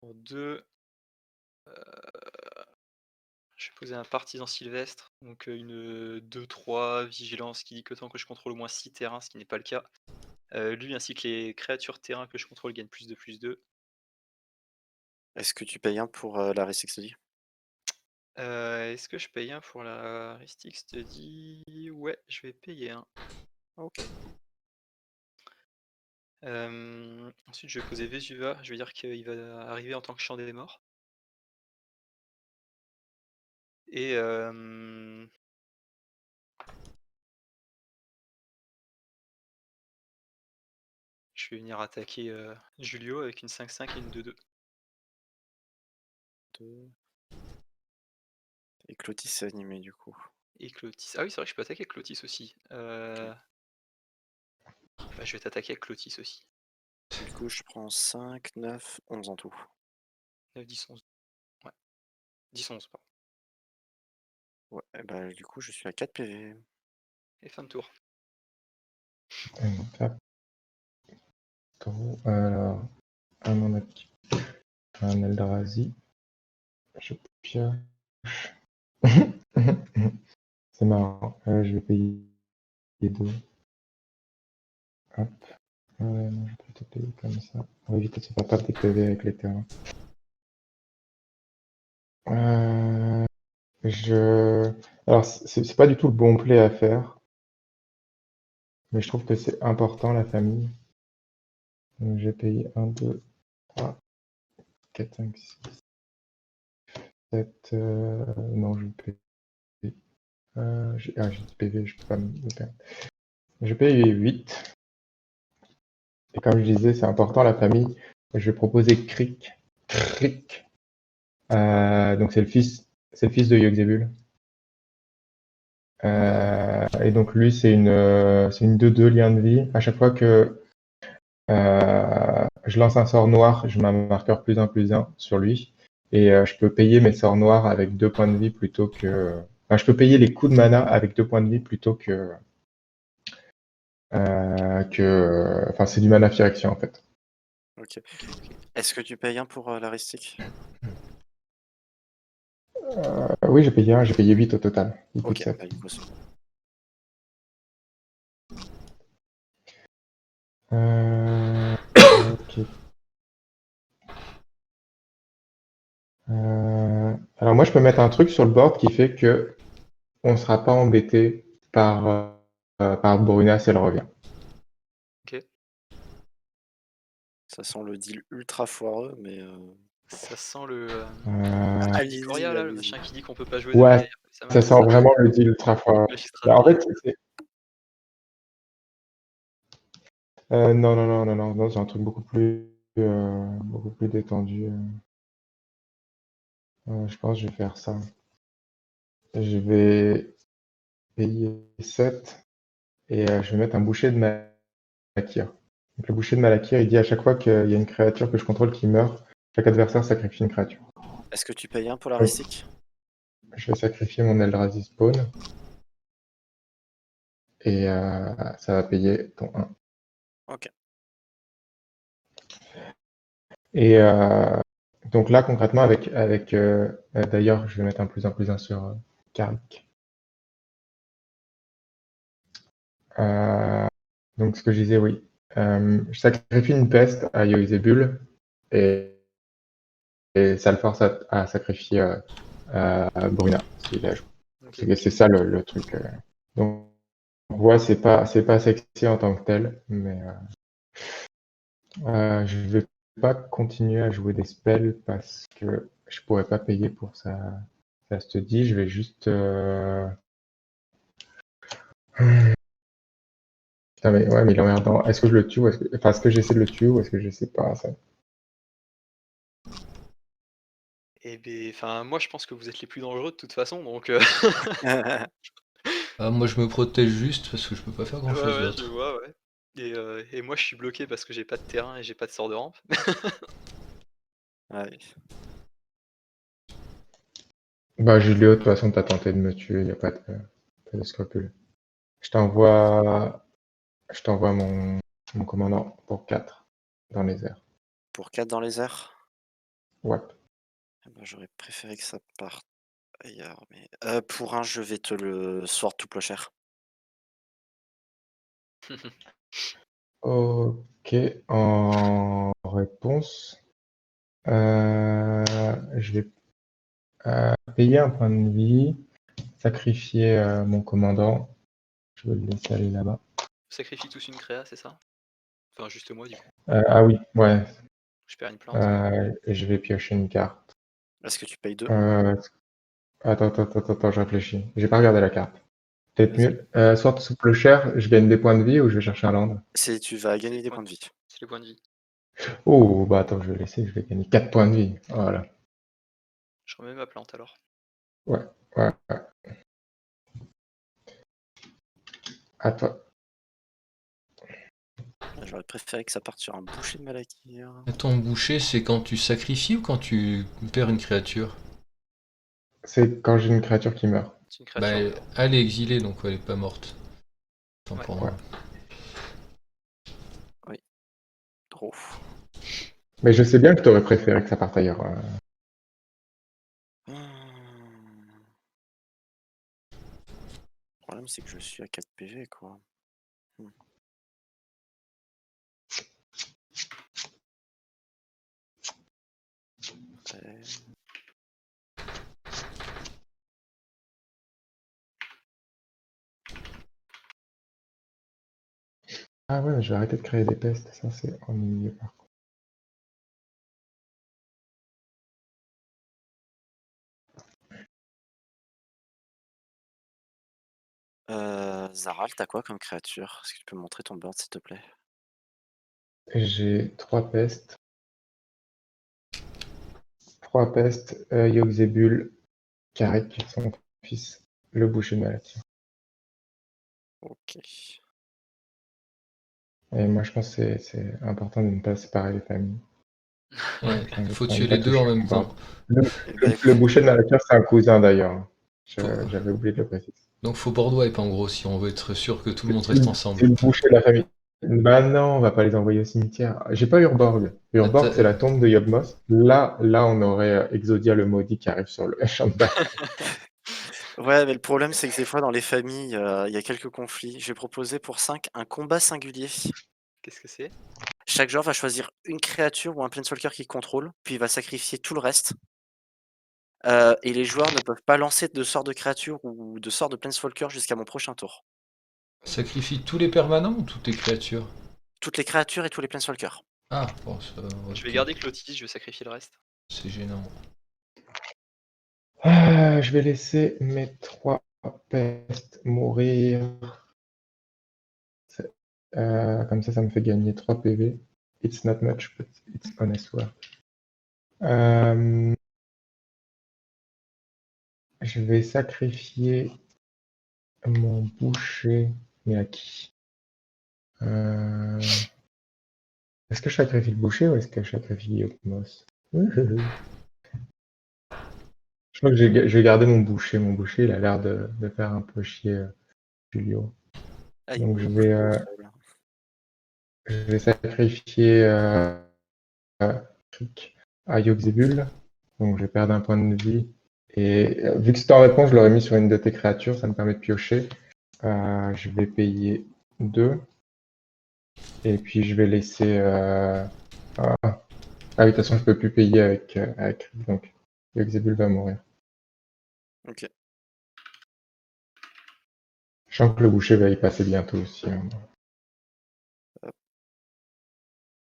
Pour 2, je vais poser un partisan sylvestre, donc une 2-3 vigilance qui dit que tant que je contrôle au moins 6 terrains, ce qui n'est pas le cas. Lui ainsi que les créatures terrain que je contrôle gagnent plus de +2. Est-ce que tu payes 1 pour la Ristic City? Est-ce que je paye un pour la Ristic Study? Ouais, je vais payer un. Ok. Ensuite, je vais poser Vesuva. Je vais dire qu'il va arriver en tant que chant des morts. Et je vais venir attaquer Julio avec une 5-5 et une 2-2. Et Clotis est animé du coup. Et Clotis. Ah oui, c'est vrai que je peux attaquer avec Clotis aussi. Bah, je vais t'attaquer avec Clotis aussi. Du coup, je prends 5, 9, 11 en tout. 9, 10, 11. Ouais. 10, 11, pardon. Ouais, et bah, du coup, je suis à 4 PV. Et fin de tour. Alors, un actif, un Eldrazi. Je pioche. C'est marrant. Je vais payer 2. Hop. Ouais, non, je vais plutôt payer comme ça. On va éviter de se faire perdre des PV avec les terrains. Alors, c'est pas du tout le bon play à faire. Mais je trouve que c'est important, la famille. Donc, j'ai payé 1, 2, 3, 4, 5, 6, 7. Non, je vais payer. J'ai du PV, je peux pas me perdre. Je paye 8. Et comme je disais, c'est important, la famille. Je vais proposer Crick. Crick. Donc, c'est le fils de Yogg-Zebul. Et donc, lui, c'est une 2-2 lien de vie. À chaque fois que je lance un sort noir, je mets un marqueur +1 +1 sur lui. Et je peux payer mes sorts noirs avec 2 points de vie plutôt que. Enfin, je peux payer les coups de mana avec 2 points de vie plutôt que. Enfin, c'est du mana Phyrexian en fait. Ok. Est-ce que tu payes un pour l'Aristique? Oui, j'ai payé 8 au total. Il coûte Ok, 7. bah, du coup, c'est bon. Ok. Alors moi, je peux mettre un truc sur le board qui fait que on ne sera pas embêté par Bruna si elle revient. Ok. Ça sent le deal ultra foireux, mais. Ça sent le. Allez-y, Gloria là, le allez-y. machin qui dit qu'on peut pas jouer Ouais, derrière. ça sent vraiment le deal ultra fort. Magistrat En de fait, non, c'est un truc beaucoup plus détendu. Je pense que je vais faire ça. Je vais payer 7 et je vais mettre un boucher de Malakir. Donc, le boucher de Malakir, il dit à chaque fois qu'il y a une créature que je contrôle qui meurt, chaque adversaire sacrifie une créature. Est-ce que tu payes un pour Donc, l'Aristique? je vais sacrifier mon Eldrazi spawn et ça va payer ton 1. Ok. Et donc là, concrètement, d'ailleurs, je vais mettre un +1/+1 sur Karlik. Donc ce que je disais, oui. Je sacrifie une peste à Yogg-Zebul et ça le force à sacrifier Bruna s'il la joue. Ok. C'est ça le truc. Donc ouais, c'est pas sexy en tant que tel, mais je vais pas continuer à jouer des spells parce que je pourrais pas payer pour ça. Ça se dit, je vais juste. Putain, mais ouais, mais il est emmerdant. Est-ce que je le tue ou est-ce que j'essaie de le tuer ou est-ce que j'essaie pas ça? Et ben, enfin, moi je pense que vous êtes les plus dangereux de toute façon, donc. Ah, moi, je me protège juste parce que je peux pas faire grand chose Ouais, je d'autre. vois, ouais. Et moi je suis bloqué parce que j'ai pas de terrain et j'ai pas de sort de rampe. Ouais. Bah, Julio, de toute façon, t'as tenté de me tuer, y a pas de scrupule. Je t'envoie mon commandant pour 4 dans les airs. Pour 4 dans les airs? Ouais. Eh ben, j'aurais préféré que ça parte ailleurs, mais. Pour un, je vais te le sword tout cher. Ok, en réponse, je vais payer un point de vie, sacrifier mon commandant. Je vais le laisser aller là-bas. On sacrifie tous une créa, c'est ça? Enfin, juste moi, du coup. Ah oui, ouais. Je perds une plante. Je vais piocher une carte. Est-ce que tu payes 2? Attends, je réfléchis. J'ai pas regardé la carte. Peut-être Vas-y. mieux. Soit sous le cher, je gagne des points de vie ou je vais chercher un land. Tu vas C'est gagner les des points de vie. C'est les points de vie. Oh, bah attends, je vais laisser, je vais gagner 4 points de vie. Voilà. Je remets ma plante alors. Ouais. À toi. J'aurais préféré que ça parte sur un boucher de Malakir. Ton boucher, c'est quand tu sacrifies ou quand tu perds une créature? C'est quand j'ai une créature qui meurt. C'est une Bah, créature. elle est exilée, donc elle est pas morte. Tant Ouais. pour moi. Trop. Mais je sais bien que tu aurais préféré que ça parte ailleurs. Le problème, c'est que je suis à 4 PV, quoi. Ouais. Ah ouais, mais je vais arrêter de créer des pestes. Ça, c'est ennuyeux par contre. Zaral, t'as quoi comme créature? Est-ce que tu peux me montrer ton board, s'il te plaît? J'ai 3 pestes. 3 pestes. Yogg-Zebul, Karik, son fils, le boucher de Malakir. Ok. Et moi, je pense que c'est important de ne pas séparer les familles. Ouais, Enfin, faut de tuer ne pas les deux en toucher même au board. temps. Eh ben, Le boucher de Malakir, c'est un cousin d'ailleurs. Faut- J'avais oublié de le préciser. Donc faut board wipe en gros, si on veut être sûr que tout le monde C'est reste le ensemble. boucher de la famille. Bah non, on va pas les envoyer au cimetière. J'ai pas Urborg. Urborg, c'est la tombe de Yogg-Moth. Là, on aurait Exodia le maudit qui arrive sur le champ de bataille. Ouais, mais le problème, c'est que des fois, dans les familles, il y a quelques conflits. J'ai proposé pour 5 un combat singulier. Qu'est-ce que c'est? Chaque joueur va choisir une créature ou un planeswalker qu'il contrôle, puis il va sacrifier tout le reste. Et les joueurs ne peuvent pas lancer de sort de créature ou de sort de planeswalker jusqu'à mon prochain tour. Sacrifie tous les permanents ou toutes les créatures? Toutes les créatures et tous les planeswalkers. Ah, bon, ça, ouais, Je vais garder Clotis, je vais sacrifier le reste. c'est gênant. Je vais laisser mes 3 pestes mourir. Comme ça me fait gagner 3 PV. It's not much, but it's honest work. Je vais sacrifier mon boucher, mais à qui? Est-ce que je sacrifie le boucher ou est-ce que je sacrifie Yogg-Moth? Je crois que je vais garder mon boucher. Mon boucher, il a l'air de faire un peu chier Julio. Ah, Donc il je est vais, faible. sacrifier Crick à Yogg-Zebul. Donc je vais perdre un point de vie. Et vu que c'était en réponse, je l'aurais mis sur une de tes créatures, ça me permet de piocher. Je vais payer 2. Et puis je vais laisser. Ah oui, de toute façon, je peux plus payer avec Crick, donc Yogg-Zebul va mourir. Ok. Je sens que le boucher va y passer bientôt aussi. Hein.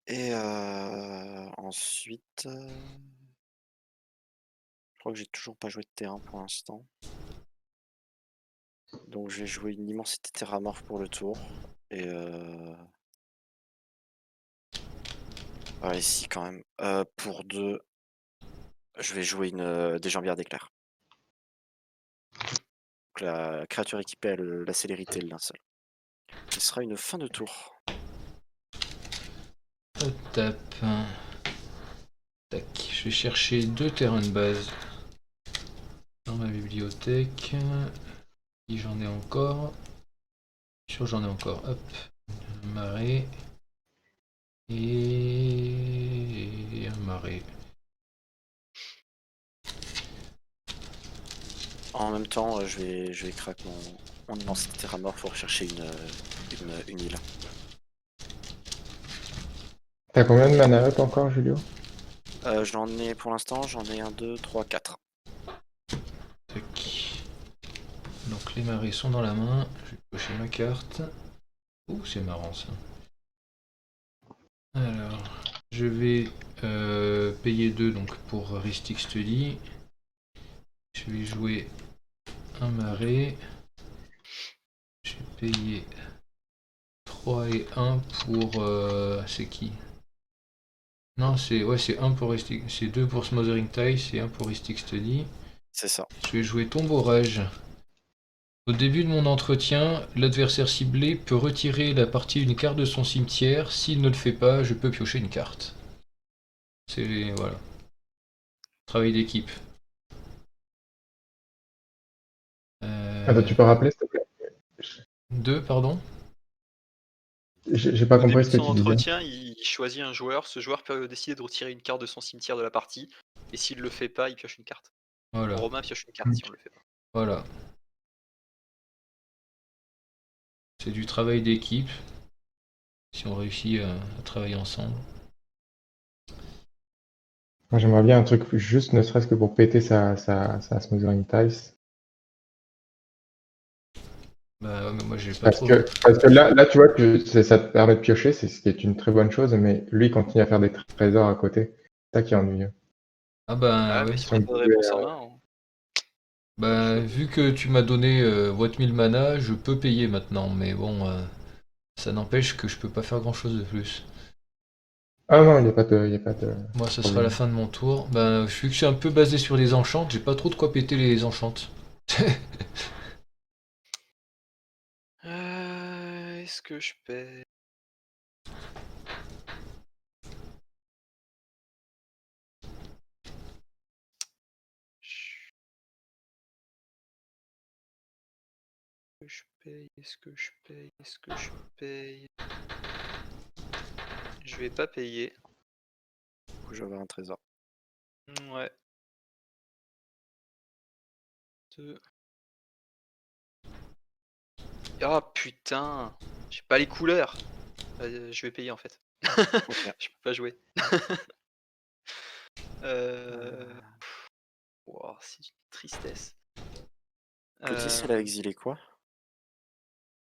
Et ensuite, je crois que j'ai toujours pas joué de terrain pour l'instant. Donc je vais jouer une immensité terramorphe pour le tour. Et ouais, si quand même. Pour 2, je vais jouer des jambières d'éclair. Donc la créature équipée a la célérité, le linceul. Ce sera une fin de tour. Hop, tape. Tac, je vais chercher 2 terrains de base dans ma bibliothèque. Si j'en ai encore. Sûr, j'en ai encore. Hop, un marais. Et un marais. En même temps, je vais craquer mon immensité terramorphe pour chercher une île. T'as combien de mana up encore, Julio? Pour l'instant, j'en ai 1, 2, 3, 4. Tac. Donc les marais sont dans la main. Je vais cocher ma carte. Ouh, c'est marrant ça. Alors, je vais payer 2 donc pour Ristic Study. Je vais jouer un marais. Je vais payer 3 et 1 pour... c'est qui? Non, c'est 1 pour Ristic... C'est 2 pour Smothering Ties et 1 pour Ristic Study. C'est ça. Je vais jouer Tombe Orage. Au début de mon entretien, l'adversaire ciblé peut retirer la partie d'une carte de son cimetière. S'il ne le fait pas, je peux piocher une carte. C'est... voilà. Travail d'équipe. Attends, tu peux rappeler, s'il te plaît? 2, pardon. J'ai pas Au début compris de ce que son tu disais. entretien, il choisit un joueur. Ce joueur peut décider de retirer une carte de son cimetière de la partie. Et s'il le fait pas, il pioche une carte. Voilà. Romain pioche une carte si on le fait pas. Voilà. C'est du travail d'équipe. Si on réussit à travailler ensemble. Moi, j'aimerais bien un truc juste, ne serait-ce que pour péter sa Smothering Ties. Bah ouais, mais moi j'ai pas Parce trop. que là, tu vois que ça te permet de piocher, c'est ce qui est une très bonne chose, mais lui il continue à faire des trésors à côté. C'est ça qui est ennuyeux. Ah bah Ah, ouais. mais si Si on on n'a pas de pouvait, réponse en main. Bah vu que tu m'as donné votre 1000 mana, je peux payer maintenant. Mais bon, ça n'empêche que je peux pas faire grand chose de plus. Ah non, il n'y a pas de Moi ce sera la problème. fin de mon tour. Bah vu que je suis un peu basé sur les enchantes, j'ai pas trop de quoi péter les enchantes. Est-ce que je paie? Je paye, est-ce que je paye, est-ce que je paye? Je vais pas payer. Du coup, je vais avoir un trésor. Ouais. 2. Ah putain, j'ai pas les couleurs. Je vais payer en fait. Ok. Je peux pas jouer. Wow, c'est une tristesse. Clotis, elle a exilé quoi?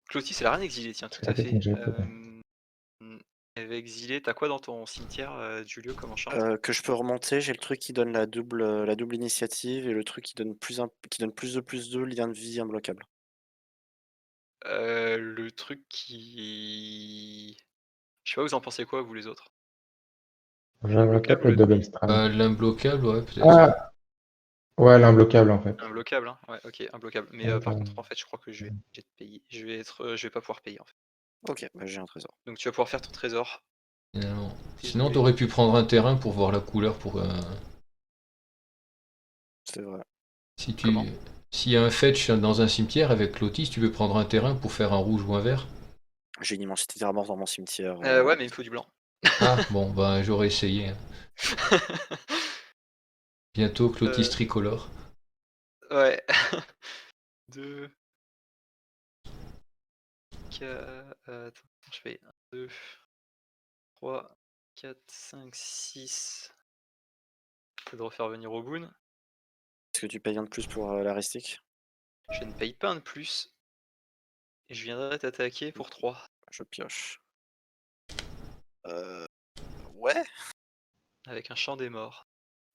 Clotis, elle a rien exilé, tiens, tout C'est la à fait. technique que j'ai faite. Elle va exiler. T'as quoi dans ton cimetière, Julio, comme enchant? Que je peux remonter, j'ai le truc qui donne la double initiative et le truc qui donne plus de lien de vie imbloquable. Le truc qui... Je sais pas, vous en pensez quoi, vous les autres? J'aimerais peut-être Imbloquable ou le la double double strike. L'imbloquable, ouais, peut-être. Ah, ouais, l'imbloquable en fait. Imbloquable, hein? Ouais, ok, imbloquable. Mais Ouais, par contre, en fait, je crois que je vais être obligé de payer. Je vais pas pouvoir payer, en fait. Ok, bah j'ai un trésor. Donc tu vas pouvoir faire ton trésor. Finalement. Sinon Désolé. t'aurais pu prendre un terrain pour voir la couleur pour... C'est vrai. si tu... Comment? S'il y a un fetch dans un cimetière avec Lotis, tu peux prendre un terrain pour faire un rouge ou un vert. J'ai une immensité d'armor dans mon cimetière. Ouais, mais il me faut du blanc. Ah, bon, bah j'aurais essayé, hein. Bientôt Clotis Euh, tricolore. ouais. 2, 4, attends, je fais 1, 2, 3, 4, 5, 6. Peut-être de refaire venir Ogun. Est-ce que tu payes un de plus pour la Ristic? Je ne paye pas un de plus. Et je viendrai t'attaquer pour 3. Je pioche. Ouais. Avec un champ des morts.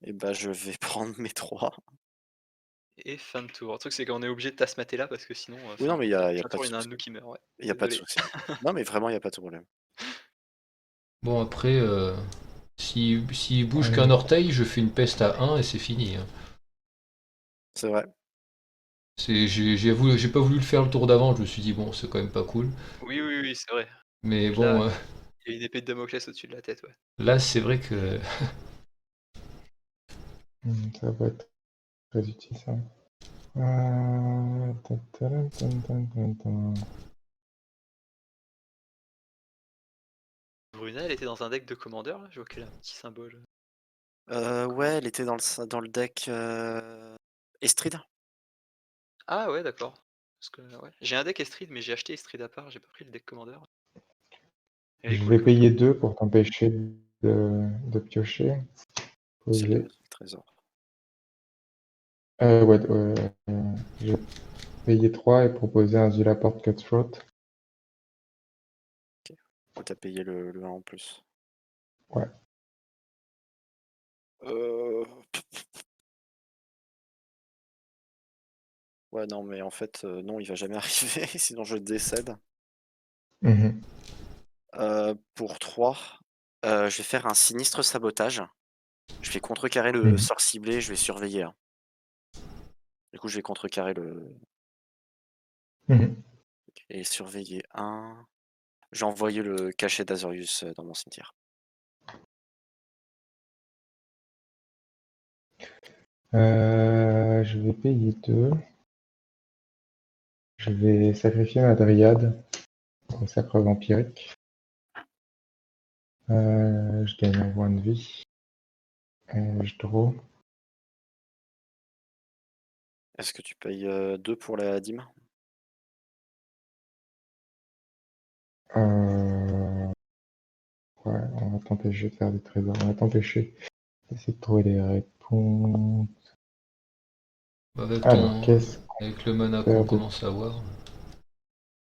Et bah je vais prendre mes 3. Et fin de tour. Le truc, c'est qu'on est obligé de tasmater là parce que sinon, Oui, non, mais y a fin de pas tour, de il y en a un de souci. nous qui meurt. Ouais. Y a pas de Désolé. souci. Non, mais vraiment, y a pas de problème. Bon, après, s'il bouge Ouais. qu'un orteil, je fais une peste à 1 et c'est fini, hein. C'est vrai. J'ai pas voulu le faire le tour d'avant, je me suis dit, bon, c'est quand même pas cool. Oui, oui, oui, c'est vrai. Mais Donc bon, là, il y a une épée de Damoclès au-dessus de la tête, ouais. là c'est vrai que... Ça va être très utile ça. Bruna, elle était dans un deck de commandeur, là. Je vois qu'elle a un petit symbole. Ouais, elle était dans le deck Estrid. Ah ouais, d'accord. Parce que ouais. J'ai un deck Estrid, mais j'ai acheté Estrid à part, j'ai pas pris le deck commandeur. Elle est Je cool, vais comme payer carte. 2 pour t'empêcher de piocher. C'est le Poser. trésor. Ouais, je vais payer 3 et proposer un Zulaport Cutthroat. Ou t'as payé le 1 en plus. Ouais. Euh, Ouais, non, mais en fait, non, il va jamais arriver, sinon je décède. Mhm. Pour 3, je vais faire un sinistre sabotage. Je vais contrecarrer le Mhm. sort ciblé, je vais surveiller 1. Du coup, je vais contrecarrer Mhm. et surveiller 1. J'ai envoyé le cachet d'Azorius dans mon cimetière. Je vais payer 2. Je vais sacrifier ma dryade au sacre vampirique. Je gagne un point de vie. Je draw. Est-ce que tu payes 2 pour la dîme? Ouais, on va t'empêcher de faire des trésors. On va t'empêcher d'essayer de trouver des réponses. Avec Alors, ton. qu'est-ce Avec le mana qu'on qu'on fait de... commence à avoir.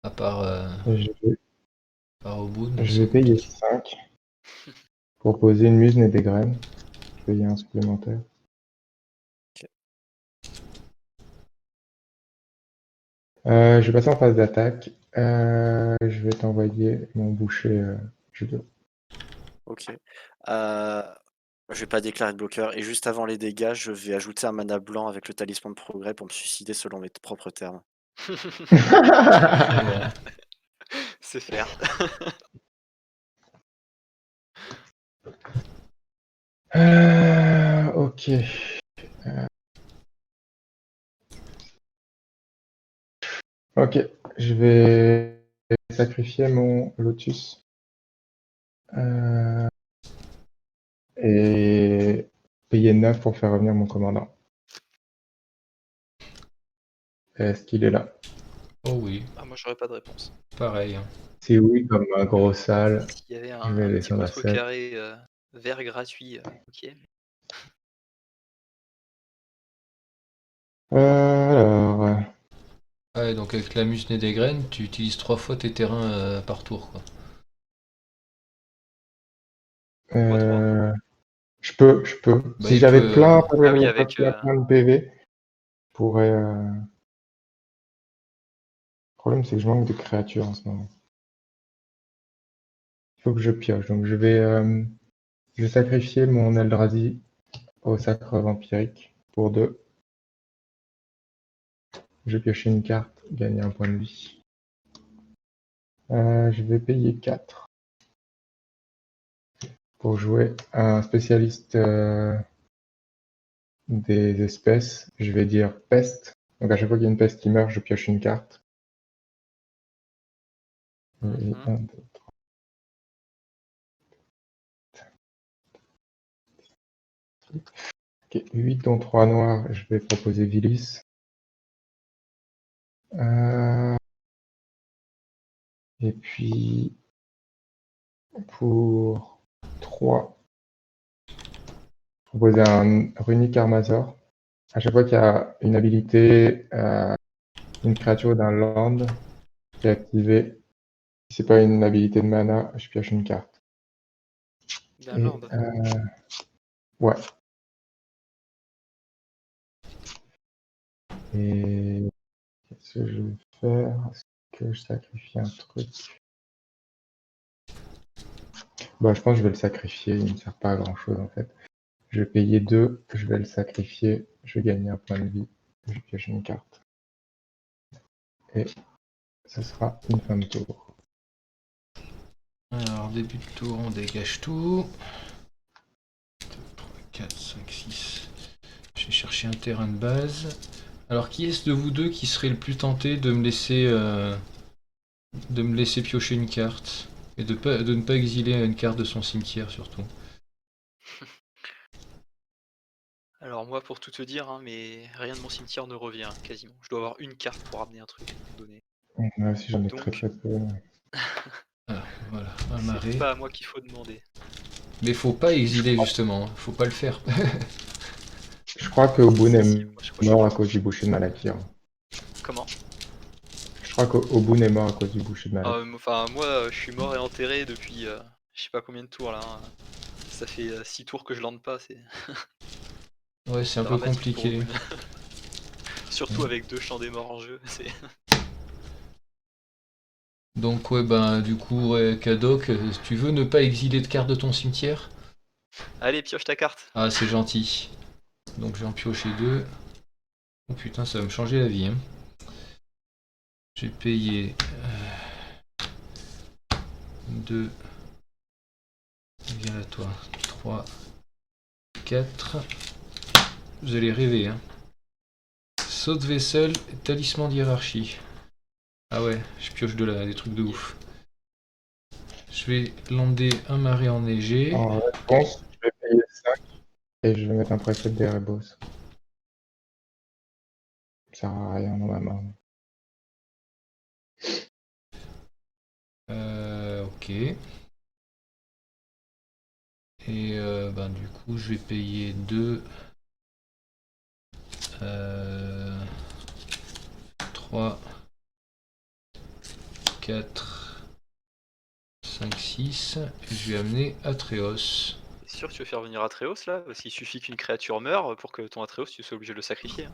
À part, Je vais, au bout, mais je c'est vais payer compliqué. 5 pour poser une musne et des graines. Je vais payer un supplémentaire. Ok. Je vais passer en phase d'attaque. Je vais t'envoyer mon boucher judo. Ok. Je vais pas déclarer de bloqueur. Et juste avant les dégâts, je vais ajouter un mana blanc avec le talisman de progrès pour me suicider selon mes propres termes. Bon. C'est faire. Ok. Ok. Je vais sacrifier mon lotus. Et payer 9 pour faire revenir mon commandant. Est-ce qu'il est là? Oh oui, Ah, moi, j'aurais pas de réponse. pareil. Hein. Si oui, comme un gros sale, S'il y avait je vais un petit descendre à 7. contrecarré vert gratuit, ok. Alors, Ouais, donc avec la musne et des graines, tu utilises 3 fois tes terrains par tour, quoi. Moi, 3. je peux. Bah, Si il j'avais peut. plein, Ah oui, avec. plein de PV, je pourrais. Le problème, c'est que je manque de créatures en ce moment. Il faut que je pioche. Donc, je vais sacrifier mon Eldrazi au sacre vampirique pour 2. Je vais piocher une carte, gagner un point de vie. Je vais payer 4 pour jouer un spécialiste des espèces. Je vais dire peste. Donc à chaque fois qu'il y a une peste qui meurt, je pioche une carte. Et Mhm. 1, 2, 3. Ok, 8 dont 3 noirs, je vais proposer Vilis. Et puis pour 3, proposer un Runic Armazor. À chaque fois qu'il y a une habilité, une créature d'un land qui est activée, si c'est pas une habilité de mana, je pioche une carte. D'un Et land. ouais. Et qu'est-ce que je vais faire? Est-ce que je sacrifie un truc? Bah, je pense que je vais le sacrifier, il ne me sert pas à grand chose en fait. Je vais payer 2, je vais le sacrifier, je vais gagner un point de vie, je pioche une carte. Et ce sera une fin de tour. Alors, début de tour, on dégage tout. 2, 3, 4, 5, 6. Je vais chercher un terrain de base. Alors, qui est-ce de vous deux qui serait le plus tenté de me laisser piocher une carte et de ne pas exiler une carte de son cimetière surtout? Alors, moi, pour tout te dire, hein, mais rien de mon cimetière ne revient, quasiment. Je dois avoir une carte pour ramener un truc à un moment donné. Moi aussi j'en ai Donc- très peu. Alors, voilà, un C'est marée. pas à moi qu'il faut demander. Mais faut pas exiler justement, faut pas le faire. Je crois que Obun Si, est si, moi, je crois que mort je à peux. cause du boucher de Malakir. Comment? Je crois qu'Obun est mort à cause du boucher de Malakir. Enfin, moi, je suis mort et enterré depuis je sais pas combien de tours là. Hein. ça fait 6 tours que je lande pas, c'est Ouais, c'est un peu dramatique pour compliqué. Boone. Surtout avec 2 champs des morts en jeu, c'est... Donc ouais, ben du coup, ouais, Kadok, si tu veux ne pas exiler de carte de ton cimetière. Allez, pioche ta carte. Ah, c'est gentil. Donc je vais en piocher 2. Oh putain, ça va me changer la vie. Hein. J'ai payé 2. Viens là toi. 3. 4. Vous allez rêver. Hein. Saut de vaisselle, talisman d'hiérarchie. Ah ouais, je pioche de là, des trucs de ouf. Je vais lander un marais enneigé. En réponse, je vais payer 5 et je vais mettre un précepte d'Erebos. Ça sert à rien dans ma main. Ok. Et ben du coup, je vais payer 2. 3. 4. 5, 6. Et je vais amener Atreos. T'es sûr que tu veux faire venir Atreos là? Parce qu'il suffit qu'une créature meure pour que ton Atreos tu sois obligé de le sacrifier. Hein.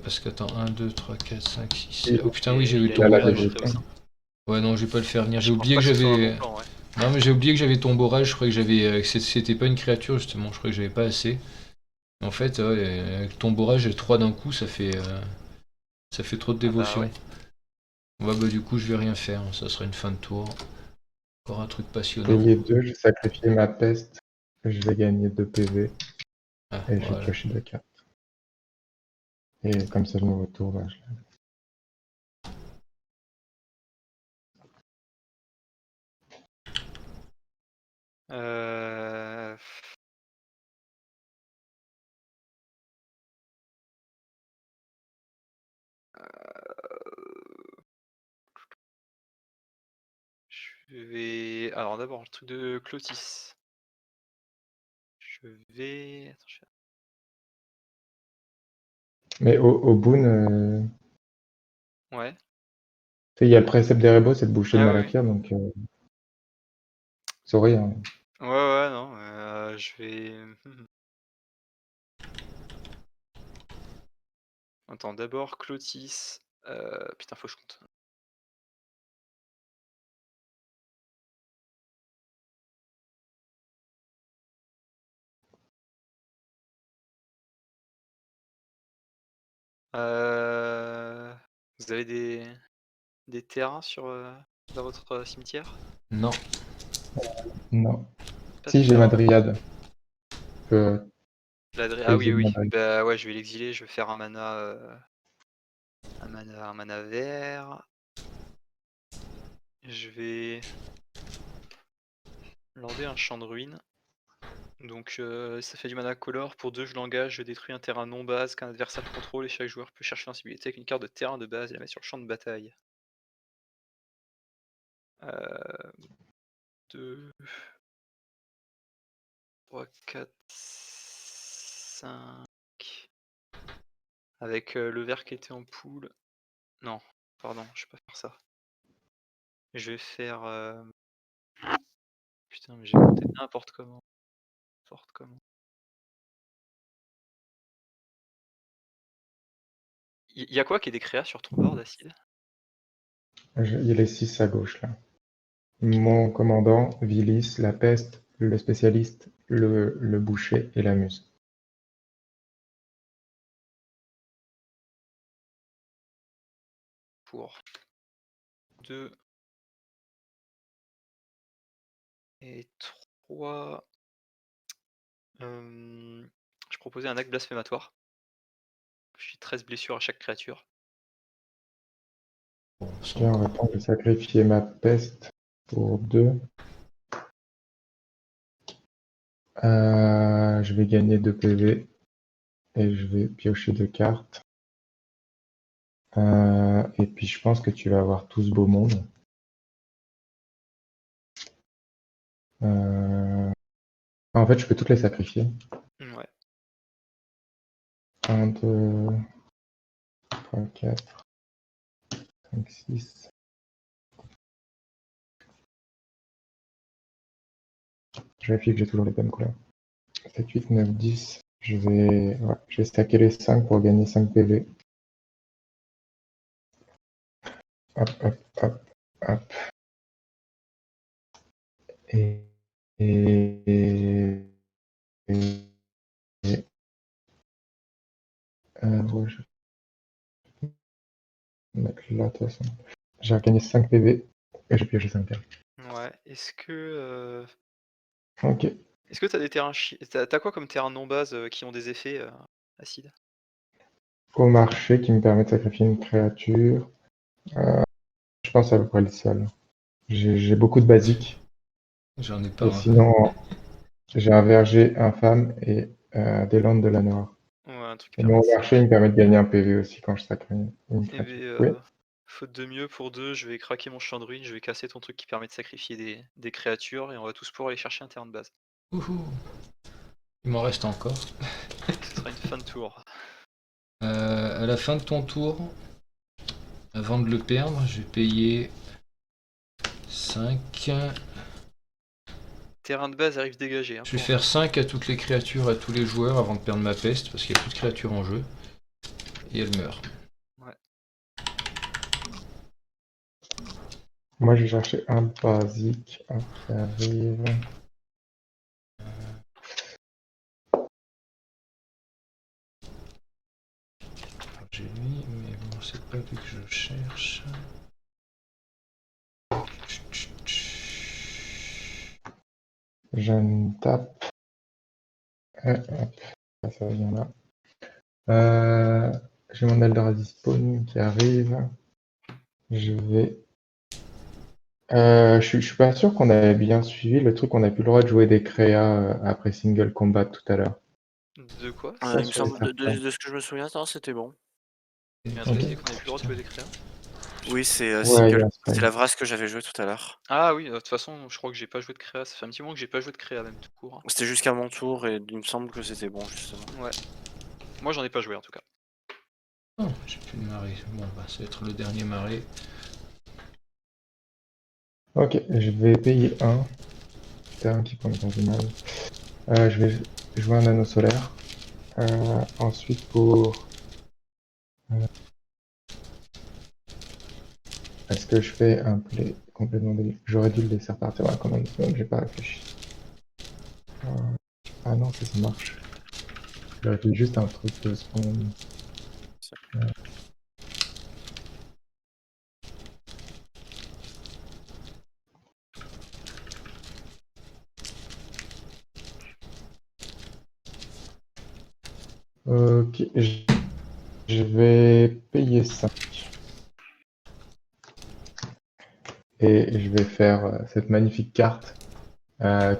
Parce que attends, 1, 2, 3, 4, 5, 6, 7. Et Oh putain, oui, j'ai il eu a ton la une borage. habilité. Atreos, hein. Ouais, non, je vais pas le faire venir. J'ai Je pense oublié pas que que ce soit un j'avais. bon plan, ouais. Non, mais j'ai oublié que j'avais ton borage. Je croyais que j'avais. Que c'était pas une créature justement. Je croyais que j'avais pas assez. En fait, ouais, avec ton borage, 3 d'un coup, ça fait. Ça fait trop de Ah bah dévotion. ouais. Ouais, bah du coup, je vais rien faire. Ça sera une fin de tour. Encore un truc passionnant. Payer 2, j'ai sacrifié ma peste. Je vais gagner 2 PV Ah, et je vais voilà. piocher 2 cartes. Et comme c'est le nouveau tour, bah, je... Euh... Je vais... Alors d'abord le truc de Clotis. Je vais... Attends, je fais... Mais au Boon, Ouais. il y a le précepte d'Erebos et de boucher de Ah ouais. Malakir, donc sorry. Hein. Ouais, ouais, non. Je vais... Attends, d'abord Clotis. Putain, faut que je compte. Vous avez des terrains sur, dans votre cimetière? Non. Non. Pas de Si, j'ai ma terrain? dryade. Je peux Ah oui, exiler ma oui. dryade. Bah ouais, je vais l'exiler. Je vais faire un mana vert. Je vais lander un champ de ruines. Donc ça fait du mana color. Pour 2, je l'engage, je détruis un terrain non base qu'un adversaire contrôle et chaque joueur peut chercher dans sa bibliothèque avec une carte de terrain de base et la mettre sur le champ de bataille. 2, 3, 4, 5. Avec le vert qui était en pool. Non, pardon, je vais pas faire ça. Je vais faire... Putain, mais j'ai compté n'importe comment. N'importe comment. Il y a quoi qui est des créas sur ton board, Acide? Il y a les 6 à gauche, là. Mon commandant, Vilis, la peste, le spécialiste, le boucher et la muse. Pour 2 et 3. Je proposais un acte blasphématoire. Je suis 13 blessures à chaque créature. Bon, Ok, en réponse, je vais sacrifier ma peste pour 2. Je vais gagner 2 PV et je vais piocher 2 cartes. Et puis je pense que tu vas avoir tout ce beau monde. En fait, je peux toutes les sacrifier. Ouais. 1, 2, 3, 4, 5, 6. Je vérifie que j'ai toujours les bonnes couleurs. 7, 8, 9, 10. Je vais stacker les 5 pour gagner 5 PV. Hop, hop, hop, hop. Et, et, et- ouais, je vais mettre là de toute façon. J'ai gagné 5 PV et j'ai pioché 5 cartes. Ouais, est-ce que Ok. t'as des terrains t'as quoi comme terrain non base qui ont des effets acides? Au marché qui me permet de sacrifier une créature. Je pense à peu près le seul. J'ai beaucoup de basiques. J'en ai pas Et un. sinon, j'ai un verger infâme et des landes de la noire. Ouais, un truc qui Et permet mon de marché, il me permet de gagner un PV aussi quand je sacre une Eh créature. ben, Oui. faute de mieux pour 2, je vais craquer mon champ de ruines, je vais casser ton truc qui permet de sacrifier des créatures et on va tous pouvoir aller chercher un terrain de base. Ouhou. Il m'en reste encore. Ce sera une fin de tour. À la fin de ton tour, avant de le perdre, je vais payer 5. Terrain de base arrive dégagé. Hein, Je vais pour faire 5 à toutes les créatures, à tous les joueurs avant de perdre ma peste, parce qu'il n'y a plus de créatures en jeu. Et elle meurt. Ouais. Moi, j'ai cherché un basique qui arrive. J'ai mis, mais bon, c'est pas lui que je cherche. Je ne tape. Hop, ça vient là. J'ai mon Eldrazi Spawn qui arrive. Je vais. Je suis pas sûr qu'on avait bien suivi le truc, on a plus le droit de jouer des créas après single combat tout à l'heure. De quoi? Ça, Il me sur les semble, certains. de ce que je me souviens, non, c'était bon. Il y a un truc Ok. qui dit qu'on avait plus le droit de jouer des créas? Oui, c'est Ouais, il y single. a un C'est spell. la vrasse que j'avais joué tout à l'heure. Ah oui, de toute façon, je crois que j'ai pas joué de créa. Ça fait un petit moment que j'ai pas joué de créa, même tout court. C'était jusqu'à mon tour et il me semble que c'était bon, justement. Ouais. Moi, j'en ai pas joué en tout cas. Oh, j'ai plus de marée. Bon, bah, ça va être le dernier marée. Ok, je vais payer un. Terrain qui prend le du mal. Je vais jouer un anneau solaire. Ensuite, pour. Est-ce que je fais un play complètement débile? J'aurais dû le laisser repartir dans la commande zone, j'ai pas réfléchi. Ah non, ça marche. J'aurais fait juste un truc de spawn. Ok, je vais payer 5. Et je vais faire cette magnifique carte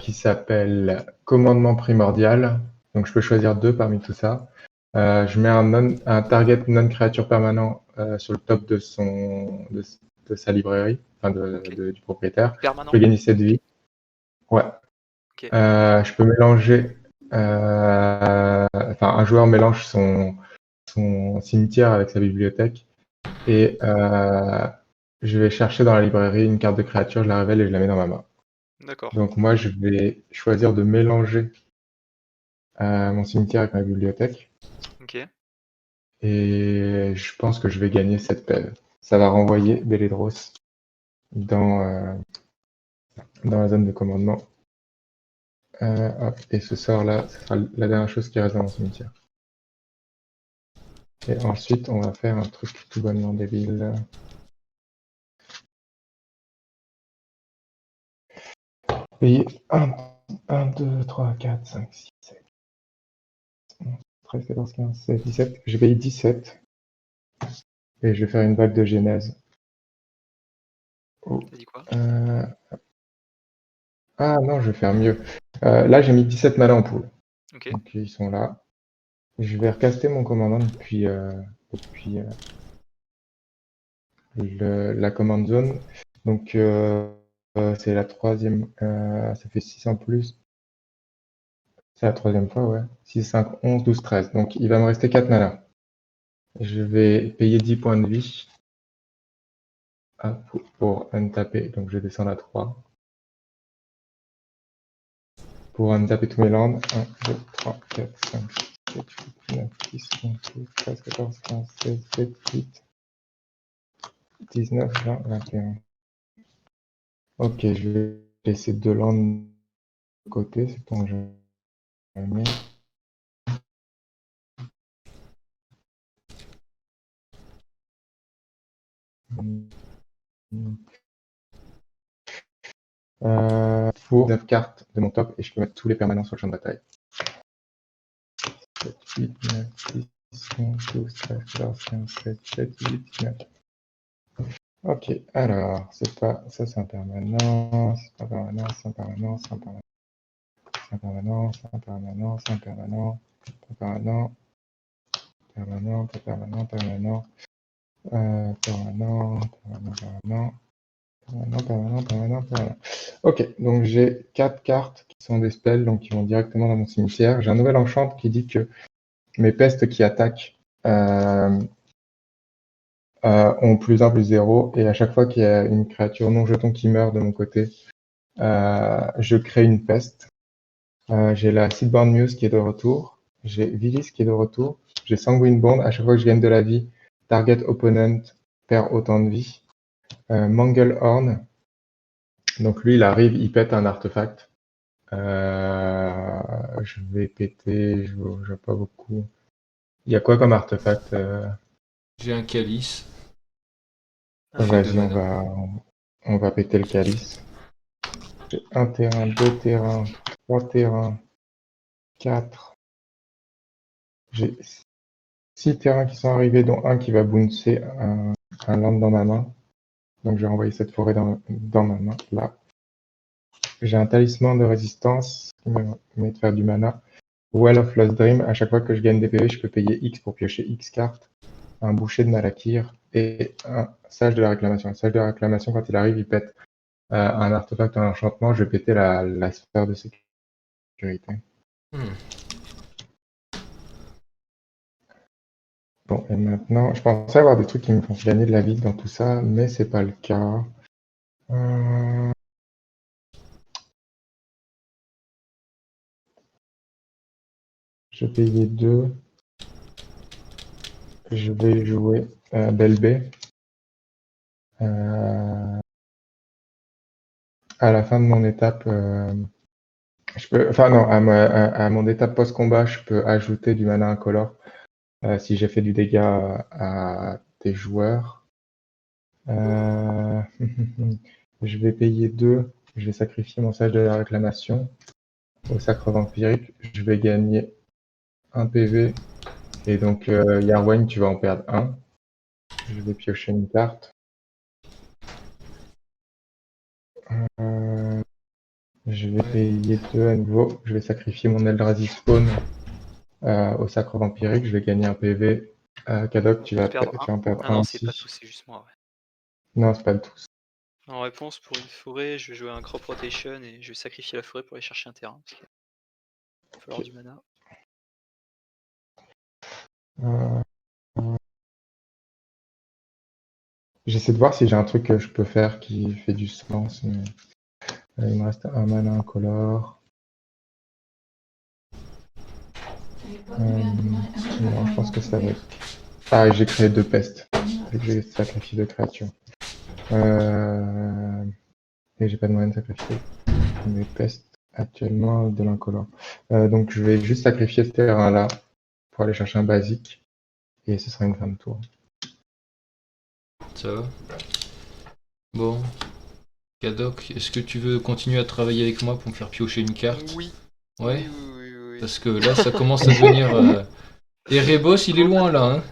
qui s'appelle Commandement primordial. Donc je peux choisir 2 parmi tout ça. Je mets un target non-créature permanent sur le top de sa librairie, enfin Ok. du propriétaire. Permanent. Je peux gagner 7 vies. Ouais. Ok. Je peux mélanger. Enfin, un joueur mélange son cimetière avec sa bibliothèque. Et je vais chercher dans la librairie une carte de créature, je la révèle et je la mets dans ma main. D'accord. Donc moi, je vais choisir de mélanger mon cimetière avec ma bibliothèque. Ok. Et je pense que je vais gagner cette pelle. Ça va renvoyer Beledros dans la zone de commandement. Hop, et ce sort-là, ce sera la dernière chose qui reste dans mon cimetière. Et ensuite, on va faire un truc tout bonnement débile. Payer 1, 2, 3, 4, 5, 6, 7, 11, 13, 14, 15, 16, 17. Je vais payer 17. Et je vais faire une vague de genèse. Oh. T'as dit quoi? Ah non, je vais faire mieux. Là, j'ai mis 17 mana en pool. Ok. Donc ils sont là. Je vais recaster mon commandant depuis la command zone. Donc c'est la troisième. Ça fait 6 en plus. C'est la troisième fois, ouais. 6, 5, 11, 12, 13. Donc il va me rester 4 mana. Je vais payer 10 points de vie pour untaper. Donc je descends à 3. pour taper tous mes landes. 1, 2, 3, 4, 5, 6, 7, 8, 9, 10, 11, 12, 13, 14, 15, 16, 17, 18, 19, 20, 21. Ok, je vais laisser 2 landes de côté, c'est ton jeu. Pour 9 cartes de mon top et je peux mettre tous les permanents sur le champ de bataille. 7, 8, 9, 10, 11, 12, 13, 14, 15, 16, 17, 18, 19. Ok, alors, c'est pas, ça c'est un permanent, c'est pas permanent, c'est un permanent, c'est un permanent, c'est un permanent, c'est un permanent, c'est un permanent, permanent, permanent, permanent, permanent, permanent, permanent, permanent. Ok, donc j'ai 4 cartes qui sont des spells, donc qui vont directement dans mon cimetière. J'ai un nouvel enchant qui dit que mes pestes qui attaquent ont +1, +0, et à chaque fois qu'il y a une créature non jeton qui meurt de mon côté, je crée une peste. J'ai la Seedborn Muse qui est de retour, j'ai Vilis qui est de retour, j'ai Sanguine Bond, à chaque fois que je gagne de la vie, target opponent perd autant de vie. Manglehorn, donc lui il arrive, il pète un artefact. Je vais péter, je vois pas beaucoup. Il y a quoi comme artefact J'ai un calice. Vas-y, on va péter le calice. J'ai 1 terrain, 2 terrains, 3 terrains, 4. J'ai 6 terrains qui sont arrivés, dont un qui va bouncer un land dans ma main. Donc je vais renvoyer cette forêt dans ma main, là. J'ai un talisman de résistance qui me permet de faire du mana. Well of Lost Dream, à chaque fois que je gagne des PV, je peux payer X pour piocher X cartes. Un boucher de Malakir et un sage de la réclamation. Le sage de la réclamation, quand il arrive, il pète un artefact, un enchantement. Je vais péter la sphère de sécurité. Bon, et maintenant, je pensais avoir des trucs qui me font gagner de la vie dans tout ça, mais c'est pas le cas. Je vais payer 2. Je vais jouer Belle B. À la fin de mon étape, je peux, enfin non, à mon étape post-combat, je peux ajouter du mana incolore si j'ai fait du dégât à des joueurs. Je vais payer 2. Je vais sacrifier mon sage de la réclamation au sacre vampirique. Je vais gagner 1 PV. Et donc, Yarwen, tu vas en perdre 1. Je vais piocher une carte. Je vais payer 2 à nouveau. Je vais sacrifier mon Eldrazi Spawn au sacre vampirique. Je vais gagner un PV. Kadok, tu vas en perdre Ah 1 non, aussi. c'est pas tous, c'est juste moi. Ouais. Non, c'est pas de tous. En réponse, pour une forêt, je vais jouer un Crop Rotation et je vais sacrifier la forêt pour aller chercher un terrain. Parce qu'il va falloir du mana. J'essaie de voir si j'ai un truc que je peux faire qui fait du sens, mais il me reste un mana incolore. Non, je pense que ça va être... Ah, j'ai créé 2 pestes. J'ai sacrifié 2 créatures. Et j'ai pas de moyen de sacrifier mes pestes actuellement de l'incolore. Donc je vais juste sacrifier ce terrain-là pour aller chercher un basique. Et ce sera une fin de tour. Ça va. Bon. Kadok, est-ce que tu veux continuer à travailler avec moi pour me faire piocher une carte? Oui. Ouais. Oui. Parce que là, ça commence à devenir... Erebos, il est loin, là. Hein.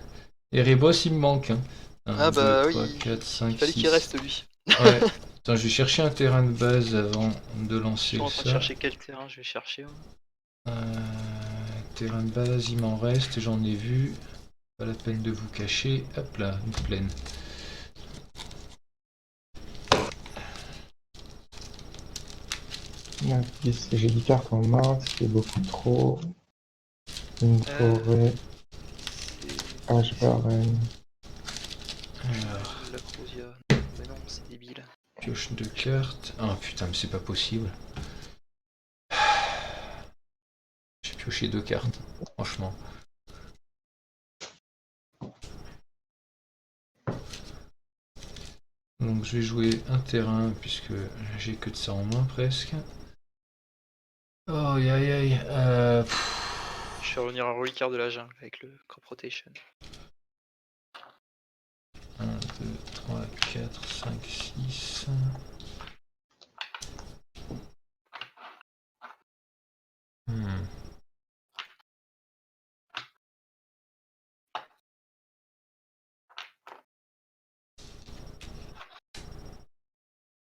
Erebos, il me manque. Hein. 1, 2, 3, 4, 5, il fallait 6. qu'il reste, lui. Ouais. Attends, je vais chercher un terrain de base avant de lancer Je suis en train de ça. chercher quel terrain je vais chercher. Terrain de base, il m'en reste, j'en ai vu. Pas la peine de vous cacher. Hop là, une plaine. J'ai 10 cartes en main, c'est beaucoup trop. Une forêt. H-Barren. La Crosia. Mais non, c'est débile. Pioche 2 cartes. Ah putain, mais c'est pas possible. piocher 2 cartes, franchement. Donc je vais jouer un terrain puisque j'ai que de ça en moins presque. Oh aïe aïe aïe. Je fais revenir un reliquaire de la jungle avec le crop rotation. 1, 2, 3, 4, 5, 6.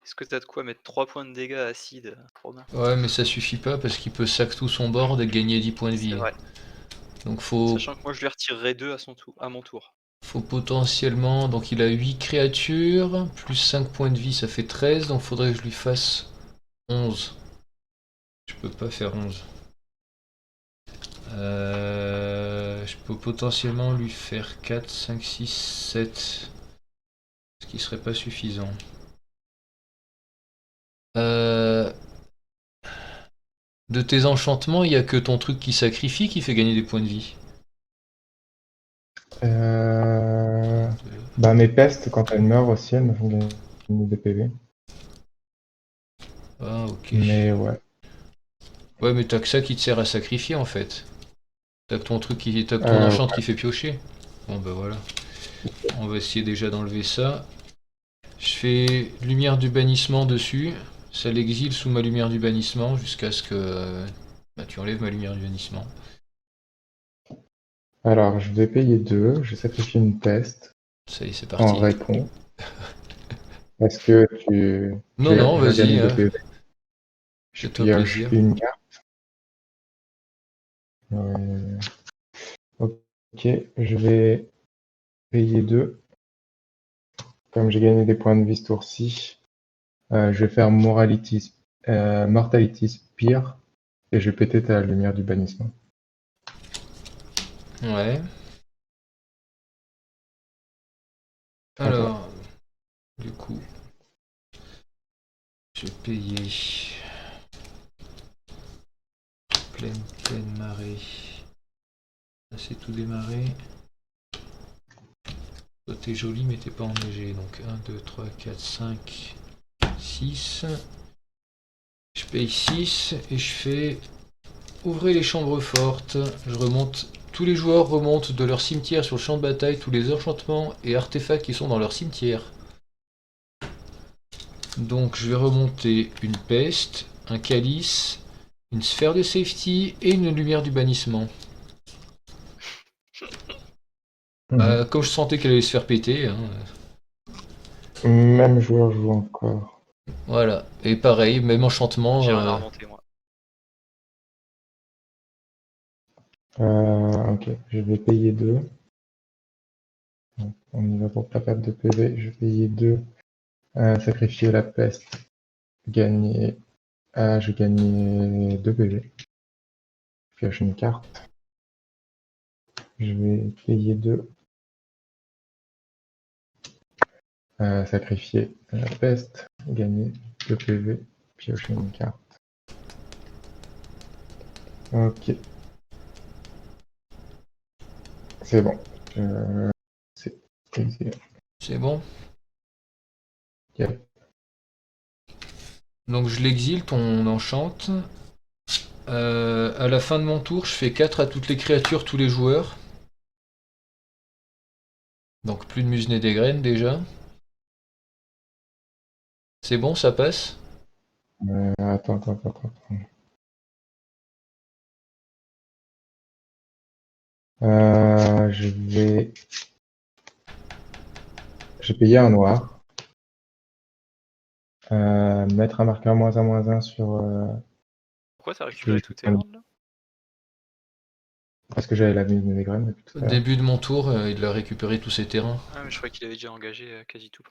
Est-ce que t'as de quoi mettre 3 points de dégâts à acide, Romain? Ouais, mais ça suffit pas parce qu'il peut sac tout son board et gagner 10 points de C'est vie. vrai. Donc faut Sachant que moi je lui retirerai 2 à mon tour. Faut potentiellement, donc il a 8 créatures, plus 5 points de vie, ça fait 13, donc faudrait que je lui fasse 11. Je peux pas faire 11. Je peux potentiellement lui faire 4, 5, 6, 7. Ce qui serait pas suffisant. De tes enchantements, il y a que ton truc qui sacrifie qui fait gagner des points de vie. Bah, mes pestes, quand elles meurent aussi, elles me font gagner des PV. Ah, ok. Mais ouais. Ouais, mais t'as que ça qui te sert à sacrifier en fait. T'as que ton truc qui. T'as que ton enchant qui fait piocher. Bon bah voilà. On va essayer déjà d'enlever ça. Je fais lumière du bannissement dessus. Ça l'exile sous ma lumière du bannissement jusqu'à ce que bah, tu enlèves ma lumière du bannissement. Alors, je vais payer 2, je sacrifie une peste Ça y est, c'est en parti. réponse. Est-ce que tu. Non, non, je vais vas-y. gagner des PV. Je Fais-toi pioche plaisir. une carte. Ok, je vais payer 2. Comme j'ai gagné des points de vie ce tour-ci, je vais faire Mortality Spear et je vais péter ta lumière du bannissement. Ouais. Alors, du coup, je vais payer pleine marée. Ça c'est tout démarré. Toi t'es joli mais t'es pas enneigé. Donc 1, 2, 3, 4, 5, 6. Je paye 6 et je fais ouvrez les chambres fortes. Je remonte. Tous les joueurs remontent de leur cimetière sur le champ de bataille tous les enchantements et artefacts qui sont dans leur cimetière. Donc je vais remonter une peste, un calice, une sphère de safety et une lumière du bannissement. Comme je sentais qu'elle allait se faire péter. Hein. Même joueur joue encore. Voilà. Et pareil, même enchantement. J'ai rien à remonter moi. Ok, je vais payer 2. On y va pour pas perdre de PV. Je vais payer 2. Sacrifier la peste. Gagner. Je gagne 2 PV. Je pioche une carte. Je vais payer 2. Sacrifier la peste. Gagner 2 PV. Piocher une carte. Ok. C'est bon. C'est exilé. C'est bon. Yep. Donc je l'exile, ton enchante. À la fin de mon tour, je fais 4 à toutes les créatures, tous les joueurs. Donc plus de musener des graines déjà. C'est bon, ça passe? Attends. Je vais payer un noir. Mettre un marqueur -1/-1 sur. Pourquoi t'as récupéré tous tes landes là? Parce que j'avais la mise des graines depuis tout Au à l'heure. début de mon tour, il a récupéré tous ses terrains. Ah mais je croyais qu'il avait déjà engagé quasi tout.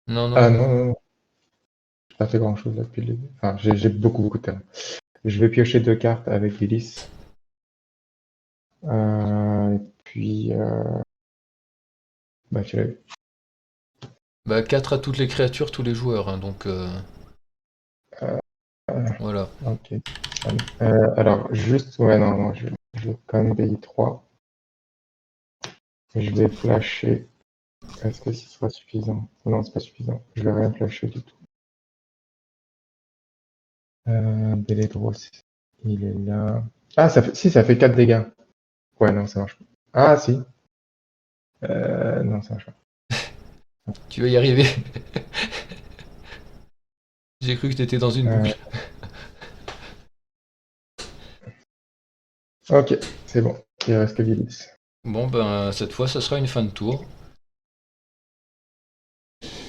Non, non. Ah non. J'ai pas fait grand chose là depuis le début. Enfin, j'ai beaucoup de terrain. Je vais piocher 2 cartes avec Lilith. Et puis. Bah, tu l'as vu. Bah 4 à toutes les créatures, tous les joueurs. Hein, donc Voilà. Ok. Alors, juste, ouais, non, je vais quand même payer 3. Je vais flasher. Est-ce que ce sera suffisant? Non, c'est pas suffisant. Je vais rien flasher du tout. Bélédros, il est là. Ah, si, ça fait 4 dégâts. Ouais, non, ça marche pas. Ah, si. Non, ça marche pas. Tu vas y arriver. J'ai cru que t'étais dans une boucle. Ok, c'est bon. Il reste que Vilis. Bon, ben, cette fois, ça sera une fin de tour.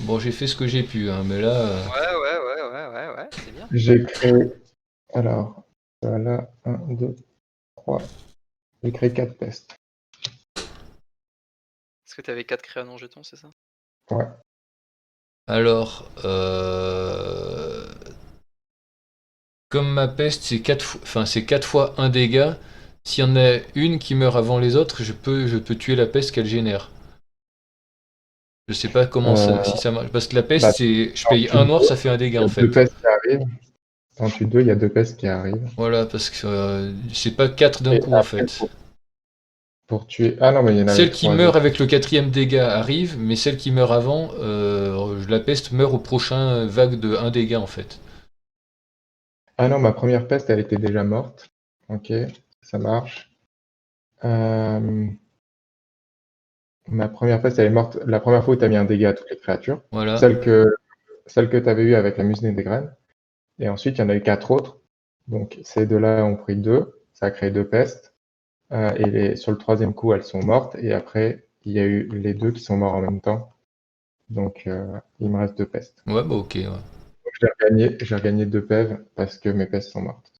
Bon, j'ai fait ce que j'ai pu, hein, mais là... Ouais, c'est bien. J'ai créé. Alors, voilà. 1, 2, 3. J'ai créé 4 pestes. Est-ce que t'avais 4 créas non jetons, c'est ça? Ouais. Alors, comme ma peste, c'est 4 fois 1 dégât. S'il y en a une qui meurt avant les autres, je peux tuer la peste qu'elle génère. Je sais pas comment si ça marche. Parce que la peste, Bah, c'est. Je t'en paye tues 1 noir, deux, ça fait un il y dégât a en 2 fait. pestes qui arrivent. T'en tues 2, il y a 2 pestes qui arrivent. Voilà, parce que c'est pas 4 d'un Et coup en après, fait. pour tuer. Ah non, mais il y en avait Celle qui 3 meurt autres. avec le 4ème dégât arrive, mais celle qui meurt avant, la peste meurt au prochain vague de 1 dégât en fait. Ah non, ma première peste, elle était déjà morte. Ok, ça marche. Ma première peste, elle est morte la première fois où tu as mis un dégât à toutes les créatures. Voilà. Celle que tu avais eue avec la muselée des graines. Et ensuite, il y en a eu 4 autres. Donc, ces deux-là ont pris 2. Ça a créé 2 pestes. Sur le troisième coup, elles sont mortes. Et après, il y a eu les 2 qui sont morts en même temps. Donc, il me reste 2 pestes. Ouais, bah ok. Ouais. Donc, j'ai regagné 2 pèves parce que mes pestes sont mortes.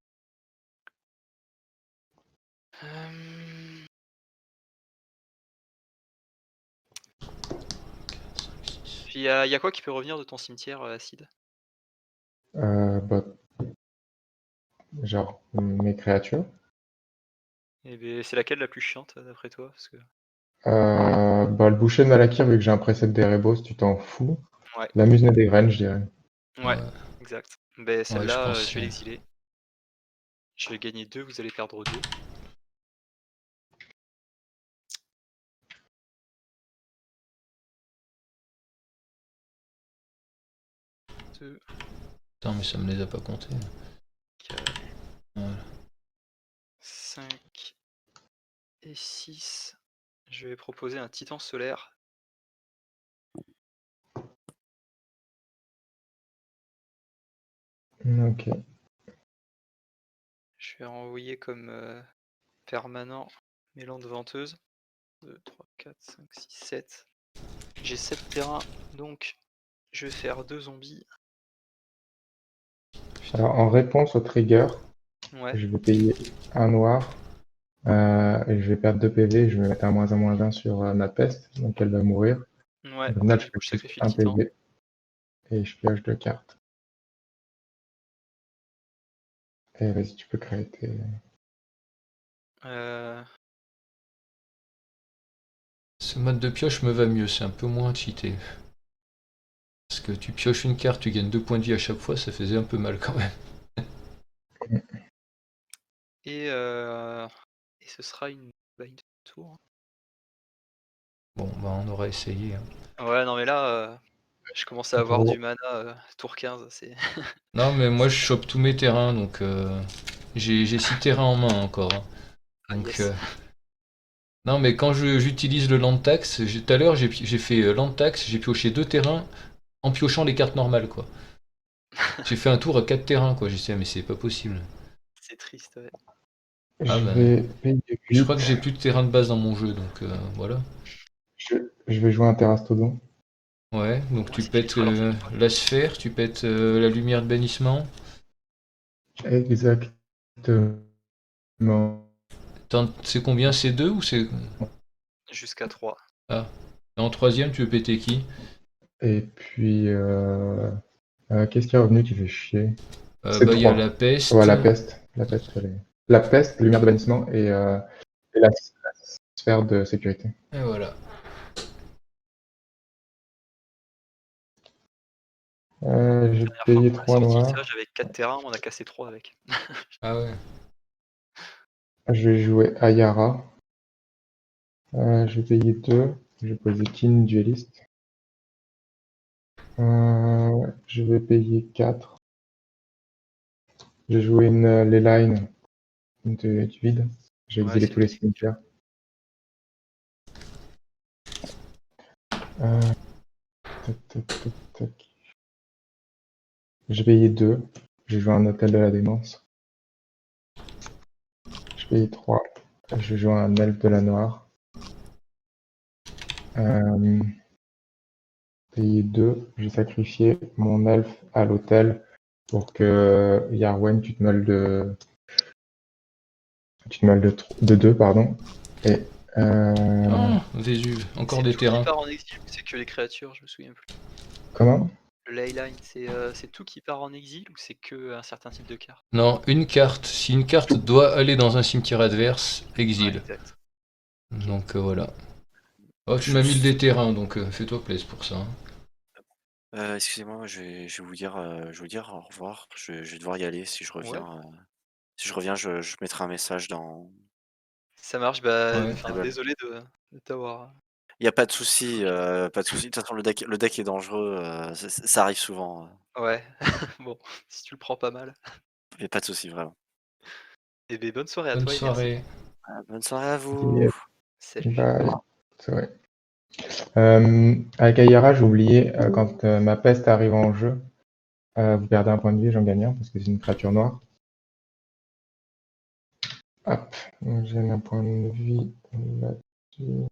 Puis y a quoi qui peut revenir de ton cimetière acide? Bah, genre, mes créatures. Et ben, c'est laquelle la plus chiante d'après toi? Parce que... Bah, le boucher de Malakir, vu que j'ai un preset d'Erebos, tu t'en fous. Ouais, La muselée des graines, je dirais. ouais, exact. Ben Ouais, je celle-là, pense. je vais l'exiler. Je vais gagner 2, vous allez perdre 2. Putain, mais ça me les a pas comptés. 5 et 6. Je vais proposer un titan solaire. Ok. Je vais renvoyer comme permanent mes landes venteuses. 2, 3, 4, 5, 6, 7. J'ai 7 terrains, donc je vais faire 2 zombies. Alors, en réponse au trigger, Ouais, je vais payer 1 noir. Et je vais perdre 2 PV. Je vais mettre un -1/-1 sur ma peste. Donc, elle va mourir. ouais, Au final, du je coup fais je juste sacrifie le 1 titan. PV. Et je pioche 2 cartes. Et vas-y, tu peux créer tes. Ce mode de pioche me va mieux, c'est un peu moins cheaté. Parce que tu pioches une carte, tu gagnes 2 points de vie à chaque fois, ça faisait un peu mal quand même. Et ce sera une tour. Bon, bah on aura essayé. Hein. Ouais, non mais là, je commence à avoir du mana tour 15, c'est... Non, mais moi je chope tous mes terrains, donc j'ai 6 terrains en main encore. Hein. Donc, yes. non, mais quand j'utilise le land tax, tout à l'heure j'ai fait land tax, j'ai pioché 2 terrains en piochant les cartes normales, quoi. J'ai fait un tour à 4 terrains, quoi. J'ai dit, mais c'est pas possible. C'est triste, ouais. Ah Je bah, vais payer je crois que 8. j'ai plus de terrain de base dans mon jeu, donc voilà. Je vais jouer un terrastodon. Ouais, donc Moi tu aussi, j'ai pètes pas lancé une fois. la sphère, tu pètes la lumière de bannissement. Exactement. C'est combien? C'est 2 ou c'est... Jusqu'à 3. Ah. Et en troisième, tu veux péter qui? Et puis, qu'est-ce qui est revenu qui fait chier? C'est Bah il y a 3. la peste. Ouais, la peste. La peste, la peste, lumière de bannissement et la sphère de sécurité. Et voilà. J'ai La dernière fois payé qu'on a 3 sorti noirs. ça, j'avais 4 terrains, on a cassé 3 avec. Ah ouais. Je vais jouer Ayara. Je vais payer 2. Je vais poser Kin Duelist. Je vais payer 4. Je vais jouer une Leyline du vide. J'ai Ouais, exilé c'est tous les logique. cimetières. Tac, tac, tac, tac. Je vais payer 2. J'ai joué un hôtel de la démence. Je paye 3. Je joue un elfe de la noire. Payer 2. J'ai sacrifié mon elfe à l'hôtel pour que Yarwen, tu te molles de 2, pardon. Et Oh, Vésuve, encore C'est des tout qui terrains. part en exil ou c'est que les créatures? Je me souviens plus. comment? Le leyline, c'est tout qui part en exil ou c'est que un certain type de carte? Non, une carte. Si une carte doit aller dans un cimetière adverse, Ouais, exil. exact. Ok. Donc voilà. Oh, tu Je m'as mis suis- des terrains, donc fais-toi plaisir pour ça. Excusez-moi, je vais vous dire au revoir. Je vais devoir y aller. Si je Ouais, reviens, je mettrai un message dans. ça marche. Bah, Ouais. enfin, Voilà. désolé de t'avoir. Il y a pas de souci, pas de souci. De toute façon, le deck est dangereux. Ça arrive souvent. Ouais, bon, si tu le prends pas mal. Mais pas de souci, vraiment. Et ben bonne soirée à Bonne toi et merci. soirée. Bonne soirée à vous. Salut. Bye. C'est vrai. Avec Ayara, j'ai oublié, quand ma peste arrive en jeu, vous perdez un point de vie, j'en gagne un parce que c'est une créature noire. Hop, donc j'ai un point de vie là-dessus.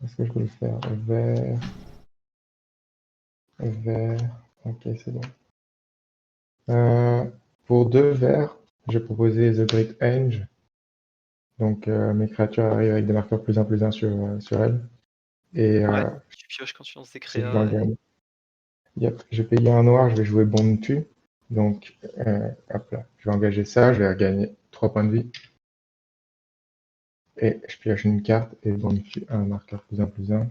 Est-ce que je peux le faire? Vert, vert, ok, c'est bon. Pour 2 verts, j'ai proposé The Great Henge. Donc mes créatures arrivent avec des marqueurs +1/+1 sur elles. Et Ouais, tu pioches quand tu lances des si je l'en créas. gagne. Yep, j'ai payé un noir, je vais jouer Bontu. Donc, hop là, je vais engager ça, je vais gagner 3 points de vie. Et je pioche une carte et Bontu, un marqueur +1/+1.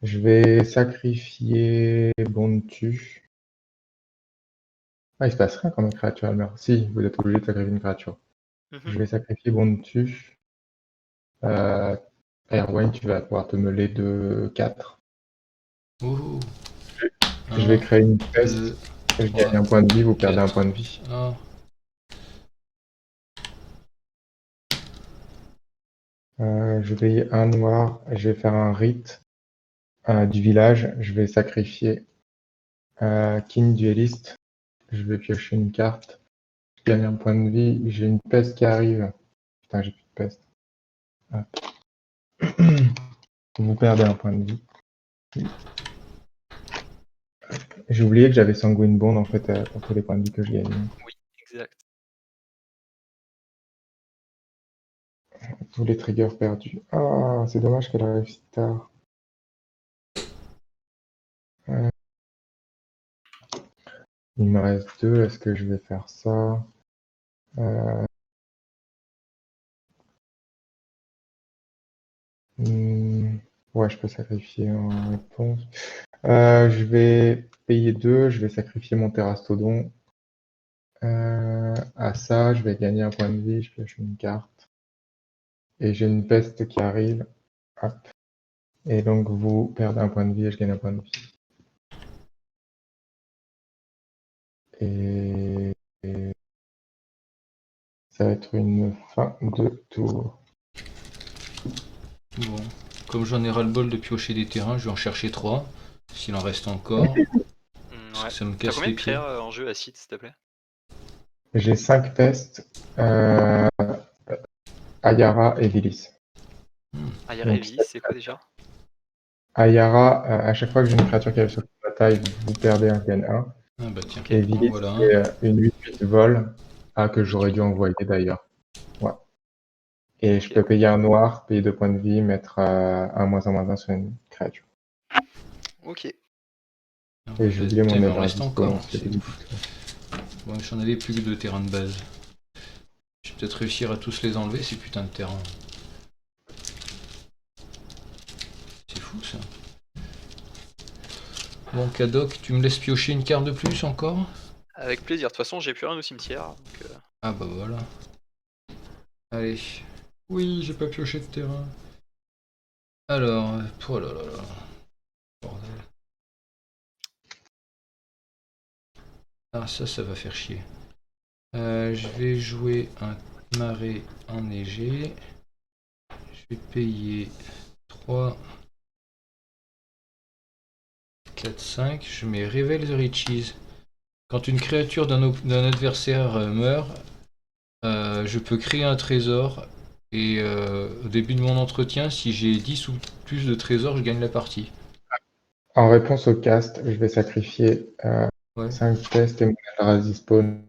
Je vais sacrifier Bontu. Ah, il se passe rien quand mes créatures elles meurent. Si, vous êtes obligé de sacrifier une créature. Mhm. Je vais sacrifier Bontu. Erwan, tu vas pouvoir te meuler de 4. Ouh. Je vais 1, créer une 2, peste. Je gagne 3, un point de vie, vous perdez un 4. point de vie. Ah. Je vais payer un noir. Je vais faire un rite du village. Je vais sacrifier King Duelist. Je vais piocher une carte. Je gagne un point de vie. J'ai une peste qui arrive. Putain, j'ai plus de peste. Hop. Vous perdez un point de vie. J'ai oublié que j'avais Sanguine Bond en fait pour tous les points de vie que je gagne. Oui, exact. Tous les triggers perdus. Ah, c'est dommage qu'elle arrive si tard. Il me reste 2. Est-ce que je vais faire ça? Ouais, je peux sacrifier en réponse. Je vais payer 2. Je vais sacrifier mon Terrastodon. À ça, je vais gagner un point de vie. Je pioche une carte. Et j'ai une peste qui arrive. Hop. Et donc vous perdez un point de vie et je gagne un point de vie. Et ça va être une fin de tour. Bon. Comme j'en ai ras-le-bol de piocher des terrains, je vais en chercher 3. S'il en reste encore. Parce Ouais. que ça me T'as casse combien les de pieds. créas en jeu à site, s'il te plaît? J'ai 5 pestes. Ayara et Vilis. Ayara et Donc, Vilis, c'est quoi déjà? Ayara, à chaque fois que j'ai une créature qui arrive sur la bataille, vous perdez un, je gagne 1. Ah bah tiens. Et Vilis, Voilà. c'est une 8/8 vol. Ah, que j'aurais dû envoyer d'ailleurs. Ouais. Et je Ok. peux payer un noir, payer 2 points de vie, mettre un -1/-1 sur une créature. Ok. Ah Et bah, j'ai oublié putain, mon il m'en Ever reste Dispo, encore. donc c'est C'est ouf. Bon, j'en avais plus que 2 terrains de base. Je vais peut-être réussir à tous les enlever, ces putains de terrains. tout ça. Bon, Cadoc, tu me laisses piocher une carte de plus encore? Avec plaisir. De toute façon, j'ai plus rien au cimetière. Ah bah voilà. Allez. Oui, j'ai pas pioché de terrain. Alors, oh là là là. Bordel. Ah ça va faire chier. Je vais jouer un marais enneigé. Je vais payer 3, 4, 5. Je mets Reveal the Riches. Quand une créature d'un adversaire meurt, je peux créer un trésor. Et au début de mon entretien, si j'ai 10 ou plus de trésors, je gagne la partie. En réponse au cast, je vais sacrifier Ouais. 5 pestes et mon Eldrazi spawn.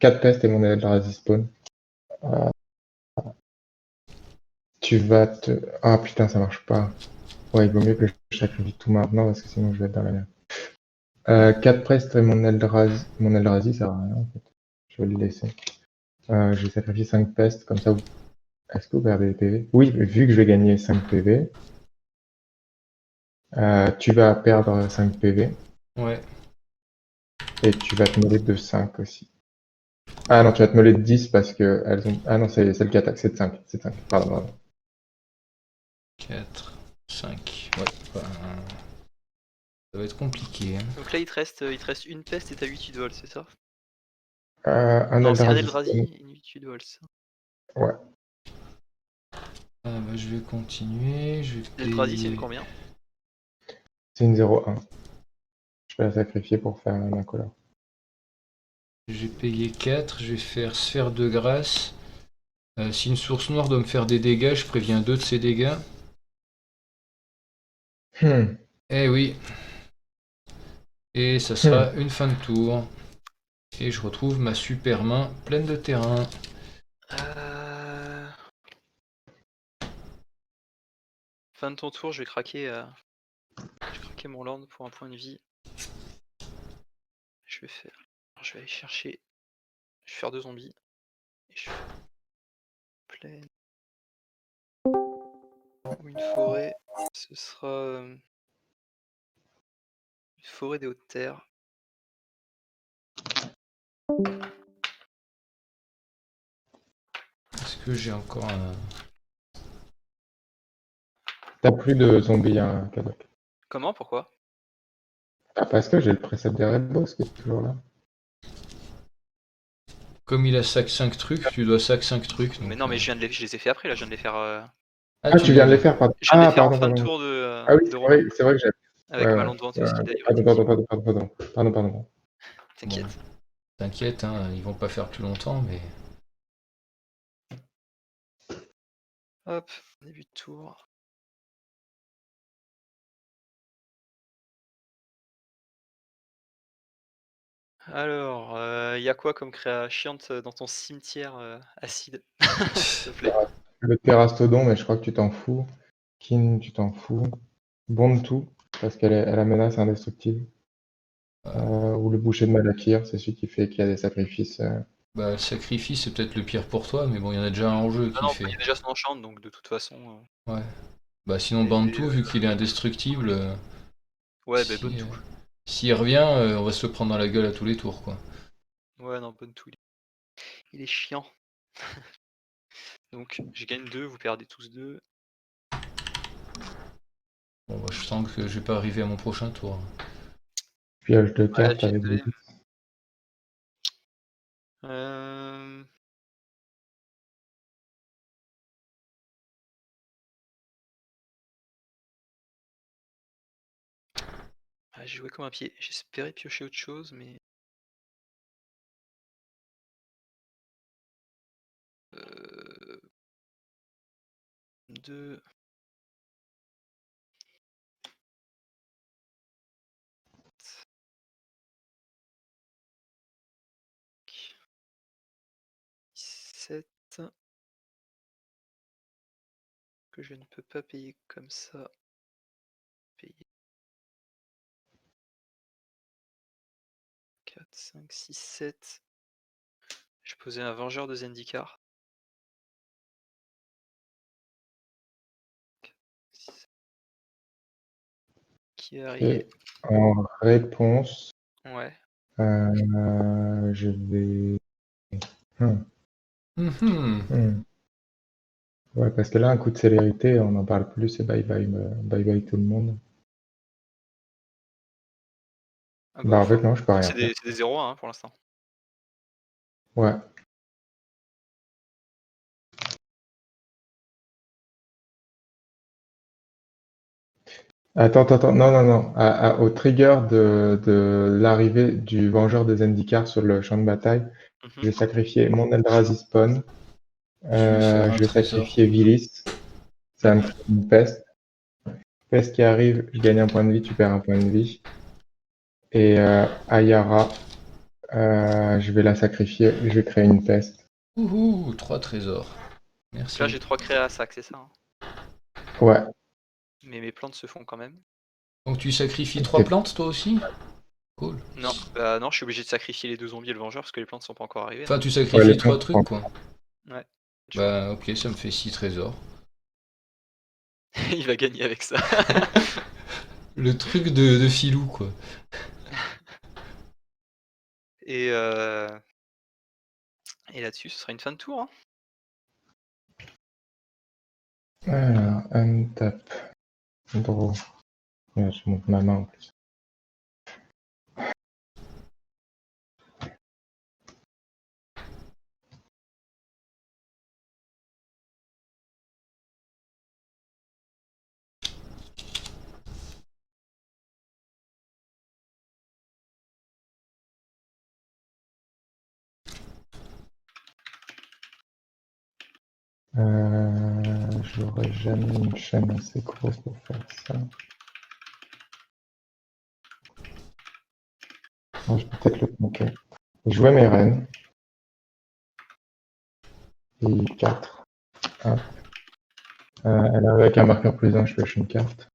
4 pestes et mon Eldrazi spawn. Tu vas te... Ah putain, ça marche pas. Ouais, il vaut mieux que je sacrifie tout maintenant parce que sinon je vais être dans la merde. 4 pestes et mon Eldrazi, ça sert à rien en fait. Je vais le laisser. Je vais sacrifier 5 pestes, comme ça. Est-ce que vous perdez des PV? Oui, vu que je vais gagner 5 PV, tu vas perdre 5 PV Ouais. et tu vas te mêler de 5 aussi. Ah non, tu vas te mêler de 10 parce que elles ont. Ah non, c'est celle qui attaque, c'est de 5. C'est de 5. Pardon. 4, 5. Ouais. Bah, ça va être compliqué. Hein. Donc là, il te reste une peste et t'as 8 vol, c'est ça? Un Non, c'est un Eldrazi Eldrazi spawn. et une 8 vol, c'est ça. Ouais. Ah bah, je vais continuer. Je vais L'Eldrazi, c'est une payer. combien? C'est une 0-1. Je vais la sacrifier pour faire un incolore. Je vais payer 4. Je vais faire Sphère de grâce. Si une source noire doit me faire des dégâts, je préviens 2 de ses dégâts. Eh oui. Et ça sera une fin de tour. Et je retrouve ma super main pleine de terrain. Fin de ton tour, je vais craquer mon land pour un point de vie. Je vais aller chercher. Je vais faire 2 zombies. Et je fais plaine. Ou une forêt. Ce sera une forêt des hautes terres. Est-ce que j'ai encore un. T'as plus de zombies, hein, Kadok. Comment? Pourquoi? Ah, parce que j'ai le précepte des Red Boss qui est toujours là. Comme il a sac 5 trucs, tu dois sac 5 trucs. Donc, Mais non, mais je les ai fait après là, je viens de les faire. Ah, Ah, tu viens de les faire, pardon. Je viens de les Ah, faire en pardon, fin de pardon. tour Ah oui, de Romain. c'est vrai que j'ai. Avec ma lande venteuse qui d'ailleurs est Pardon. T'inquiète. T'inquiète, hein, ils vont pas faire plus longtemps, mais. Hop, début de tour. Alors, il y a quoi comme créa chiante dans ton cimetière acide? S'il te plaît. Le Terrastodon, mais je crois que tu t'en fous. Kin, tu t'en fous. Bontu, parce elle a menace indestructible. Ou le boucher de Malakir, c'est celui qui fait qu'il y a des sacrifices. Bah, le sacrifice, c'est peut-être le pire pour toi, mais bon, il y en a déjà un en jeu Ah qui non, fait. il y a déjà son enchant, donc de toute façon. Ouais. Bah, sinon, Et, Bantu, vu qu'il est indestructible, ouais, bah si, bonne tout. s'il revient, on va se le prendre dans la gueule à tous les tours, quoi. Ouais, non, bonne tout. Il est chiant. Donc, je gagne 2, vous perdez tous 2. Bon, bah, je sens que je vais pas arriver à mon prochain tour. Pioche de Ouais, cartes je suis avec désolé. des. J'ai joué comme un pied. J'espérais piocher autre chose, mais. 2. 7. Que je ne peux pas payer comme ça. Payer. 4, 5, 6, 7. Je posais un vengeur de Zendikar. qui est arrivé. Et en réponse, Ouais. je vais... Hmm. Mhm. Ouais, parce que là, un coup de célérité, on n'en parle plus, et bye bye tout le monde. Ah Bah, en fait, enfin, non, je peux rien c'est faire. des 0-1 hein, pour l'instant. Ouais. Attends, non. Au trigger de l'arrivée du Vengeur des Zendikar sur le champ de bataille, je vais sacrifier mon Eldrazi spawn, Je vais faire un je vais trésor. sacrifier Vilis, ça va me créer une peste. Peste qui arrive, je gagne un point de vie, tu perds un point de vie. Et Ayara, je vais la sacrifier, je vais créer une peste. Ouhou, 3 trésors. Donc Merci. là, j'ai 3 créas à sac, c'est ça hein. Ouais, Mais mes plantes se font quand même. Donc tu sacrifies 3 c'est plantes toi aussi? Cool. Non, bah non, je suis obligé de sacrifier les 2 zombies et le vengeur parce que les plantes sont pas encore arrivées. Enfin, tu ouais, sacrifies les 3 plantes trucs quoi. Ouais. Bah ok, ça me fait 6 trésors. Il va gagner avec ça. Le truc de filou quoi. Et là-dessus, ce sera une fin de tour. Hein. Alors, untap, draw. Ouais, je monte ma main en plus. J'aurais jamais une chaîne assez grosse pour faire ça. Moi, je peux peut-être le planter. Jouer mes reines. Et 4. Hop. Elle arrive avec un marqueur +1, je pioche une carte.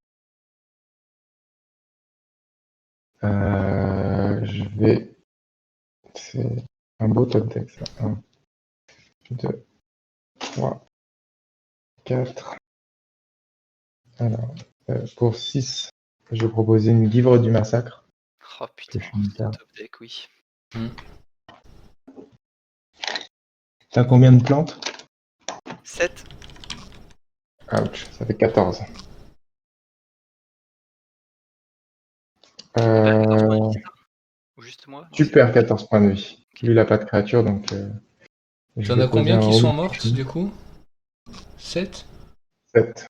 Je vais... C'est un beau top deck ça. 1, 2, 3, 4. Alors, pour 6, je vais proposer une Guivre du Massacre. Oh putain, Pioche une carte. top deck, oui. T'as combien de plantes? 7. Ouch, ça fait 14. Ou juste moi? Non, Tu c'est perds moi. 14 points de vie. Lui, il a pas de créature, donc je T'en vais as poser combien un qui Holy sont mortes Potion. du coup? 7? 7.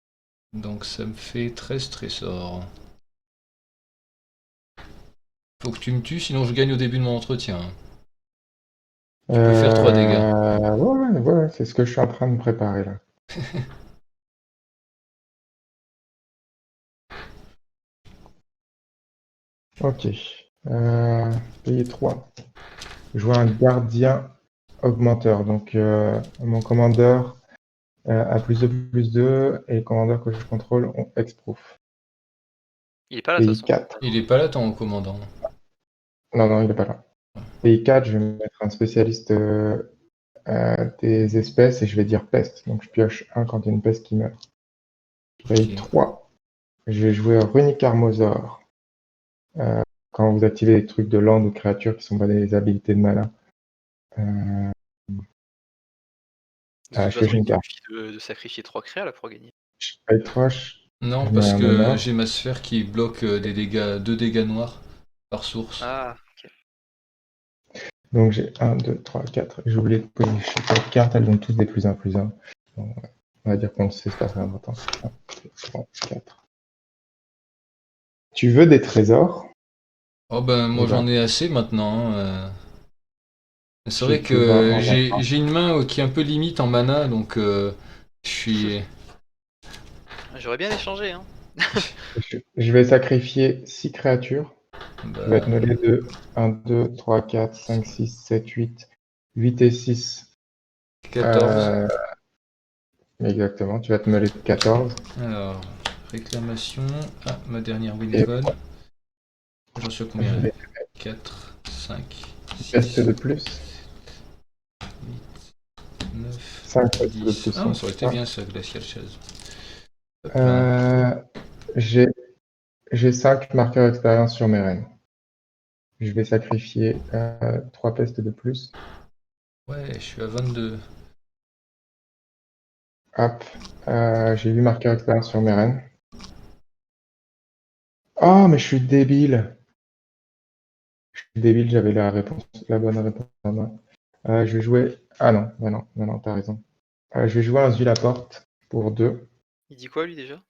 Donc ça me fait 13 trésors. Faut que tu me tues, sinon je gagne au début de mon entretien. Tu peux faire 3 dégâts. Ouais, c'est ce que je suis en train de me préparer là. Ok. Payer 3. Jouer un gardien augmenteur. Donc mon commandeur a +2/+2 et les commandeurs que je contrôle ont Hexproof. Il est pas là de toute Payer façon. 4. Il est pas là ton commandant. Non, il est pas là. Payer 4, je vais mettre un spécialiste des espèces et je vais dire peste. Donc je pioche 1 quand il y a une peste qui meurt. Paye Ok. 3. Je vais jouer Runic Armosaur. Quand vous activez des trucs de land ou de créatures qui sont pas des habilités de mana. De toute Je façon, pioche il une carte. suffit de sacrifier 3 créas là pour gagner. Je paye 3, je Non, mets parce un que meneur. j'ai ma sphère qui bloque des dégâts, 2 dégâts noirs par source. Ah, ok. Donc j'ai 1, 2, 3, 4. J'ai oublié de poser 4 cartes, elles ont toutes des +1/+1. Donc, on va dire qu'on sait, c'est pas très important. 1, 2, 3, 4. Tu veux des trésors? Oh ben moi Eh ben, j'en ai assez maintenant. C'est j'ai vrai plus 20 que en j'ai une main qui est un peu limite en mana, donc je suis... J'aurais bien échangé, hein. Je vais sacrifier 6 créatures. Bah, Je vais être mêlé de 1, 2, 3, 4, 5, 6, 7, 8. 8 et 6. 14. Exactement, tu vas te mêler de 14. Alors, réclamation. Ah, ma dernière Et wincon. J'en suis à combien je là? vais 4, 5, peste 6, de plus. 9, 5 peste de 10. plus. Ah, Donc ça aurait été ça. bien ça, Glacial Chase. Hop là. J'ai J'ai 5 marqueurs d'expérience sur mes reines. Je vais sacrifier 3 pestes de plus. Ouais, je suis à 22. Hop, j'ai 8 marqueurs d'expérience sur mes reines. Oh, mais je suis débile. Je suis débile, j'avais la bonne réponse en main. Je vais jouer. Ah non, non, t'as raison. Je vais jouer un Zui la porte pour 2. Il dit quoi lui déjà?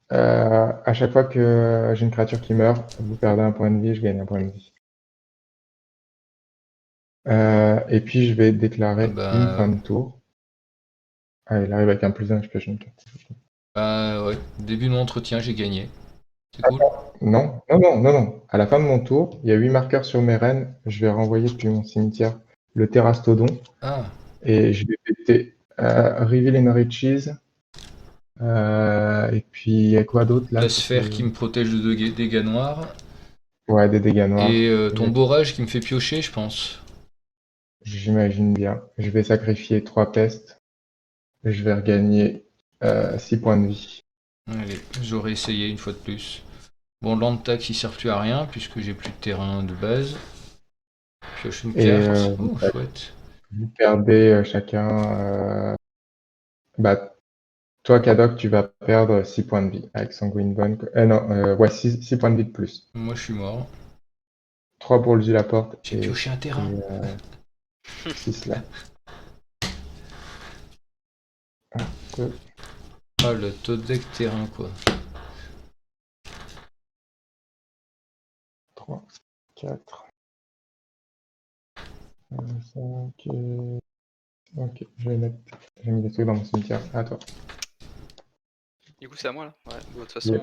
À chaque fois que j'ai une créature qui meurt, vous perdez un point de vie, je gagne un point de vie. Et puis je vais déclarer une fin de tour. Ah, il arrive avec un +1, je pioche une carte. Bah ouais, début de mon entretien, j'ai gagné. C'est cool. Non. À la fin de mon tour, il y a 8 marqueurs sur mes reines. Je vais renvoyer depuis mon cimetière le Terrastodon. Ah, Et je vais péter Reveal in Riches. Et puis, il y a quoi d'autre là? la sphère qui me protège de dégâts noirs. Ouais, des dégâts noirs. Et ton borage qui me fait piocher, je pense. J'imagine bien. Je vais sacrifier 3 pestes. Je vais regagner 6 points de vie. Allez, j'aurais essayé une fois de plus. Bon, l'antax il sert plus à rien puisque j'ai plus de terrain de base. Pioche une Et carte. Oh, chouette. vous perdez chacun. Bah, toi, Kadok, tu vas perdre 6 points de vie avec Sanguine Bonne. Non, ouais, 6 points de vie de plus. Moi je suis mort. 3 pour le la porte. J'ai pioché un terrain. 6 là. 1, 2. Ah, le top deck terrain quoi. 3, 4, 5. Ok, j'ai mis des trucs dans mon cimetière. À toi. Du coup c'est à moi là? Ouais, bon, de toute façon, Yep.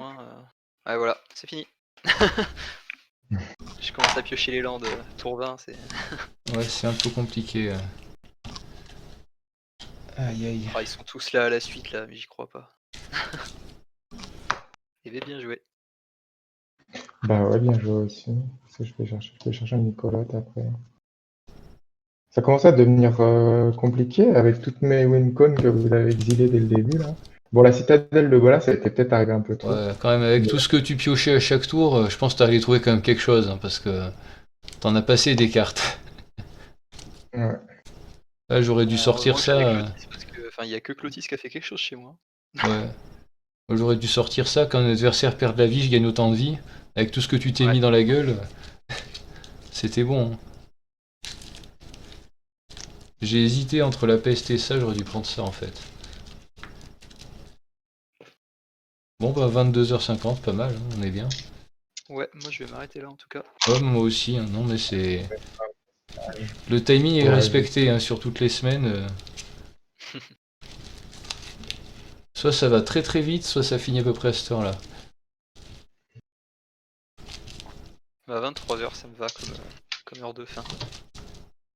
ouais voilà, c'est fini. Je commence à piocher les landes tour 20, c'est. Ouais, c'est un peu compliqué. Aïe aïe. Ah, ils sont tous là à la suite là, mais j'y crois pas. Il avait bien joué. Bah ouais, bien joué aussi. Parce que je vais chercher un Nicolotte après. Ça commence à devenir compliqué avec toutes mes Wincon que vous avez exilées dès le début là. Bon, la citadelle de Bolas, ça a été peut-être arrivé un peu trop. Ouais, quand même, avec tout ce que tu piochais à chaque tour, je pense que t'allais trouver quand même quelque chose, hein, parce que t'en as passé des cartes. Ouais. Là, j'aurais dû sortir Heureusement que ça. j'avais Clotis, parce que, enfin, il y a que Clotis qui a fait quelque chose chez moi. Ouais. J'aurais dû sortir ça quand un adversaire perd de la vie, je gagne autant de vie. Avec tout ce que tu t'es Ouais. mis dans la gueule, c'était bon. Hein. J'ai hésité entre la peste et ça, j'aurais dû prendre ça en fait. Bon bah 22h50, pas mal, hein, on est bien. Ouais, moi je vais m'arrêter là en tout cas. Oh, moi aussi, hein, non mais c'est... Le timing est Ouais, respecté hein, sur toutes les semaines. Soit ça va très très vite, soit ça finit à peu près à cette heure-là. Bah 23h ça me va comme heure de fin.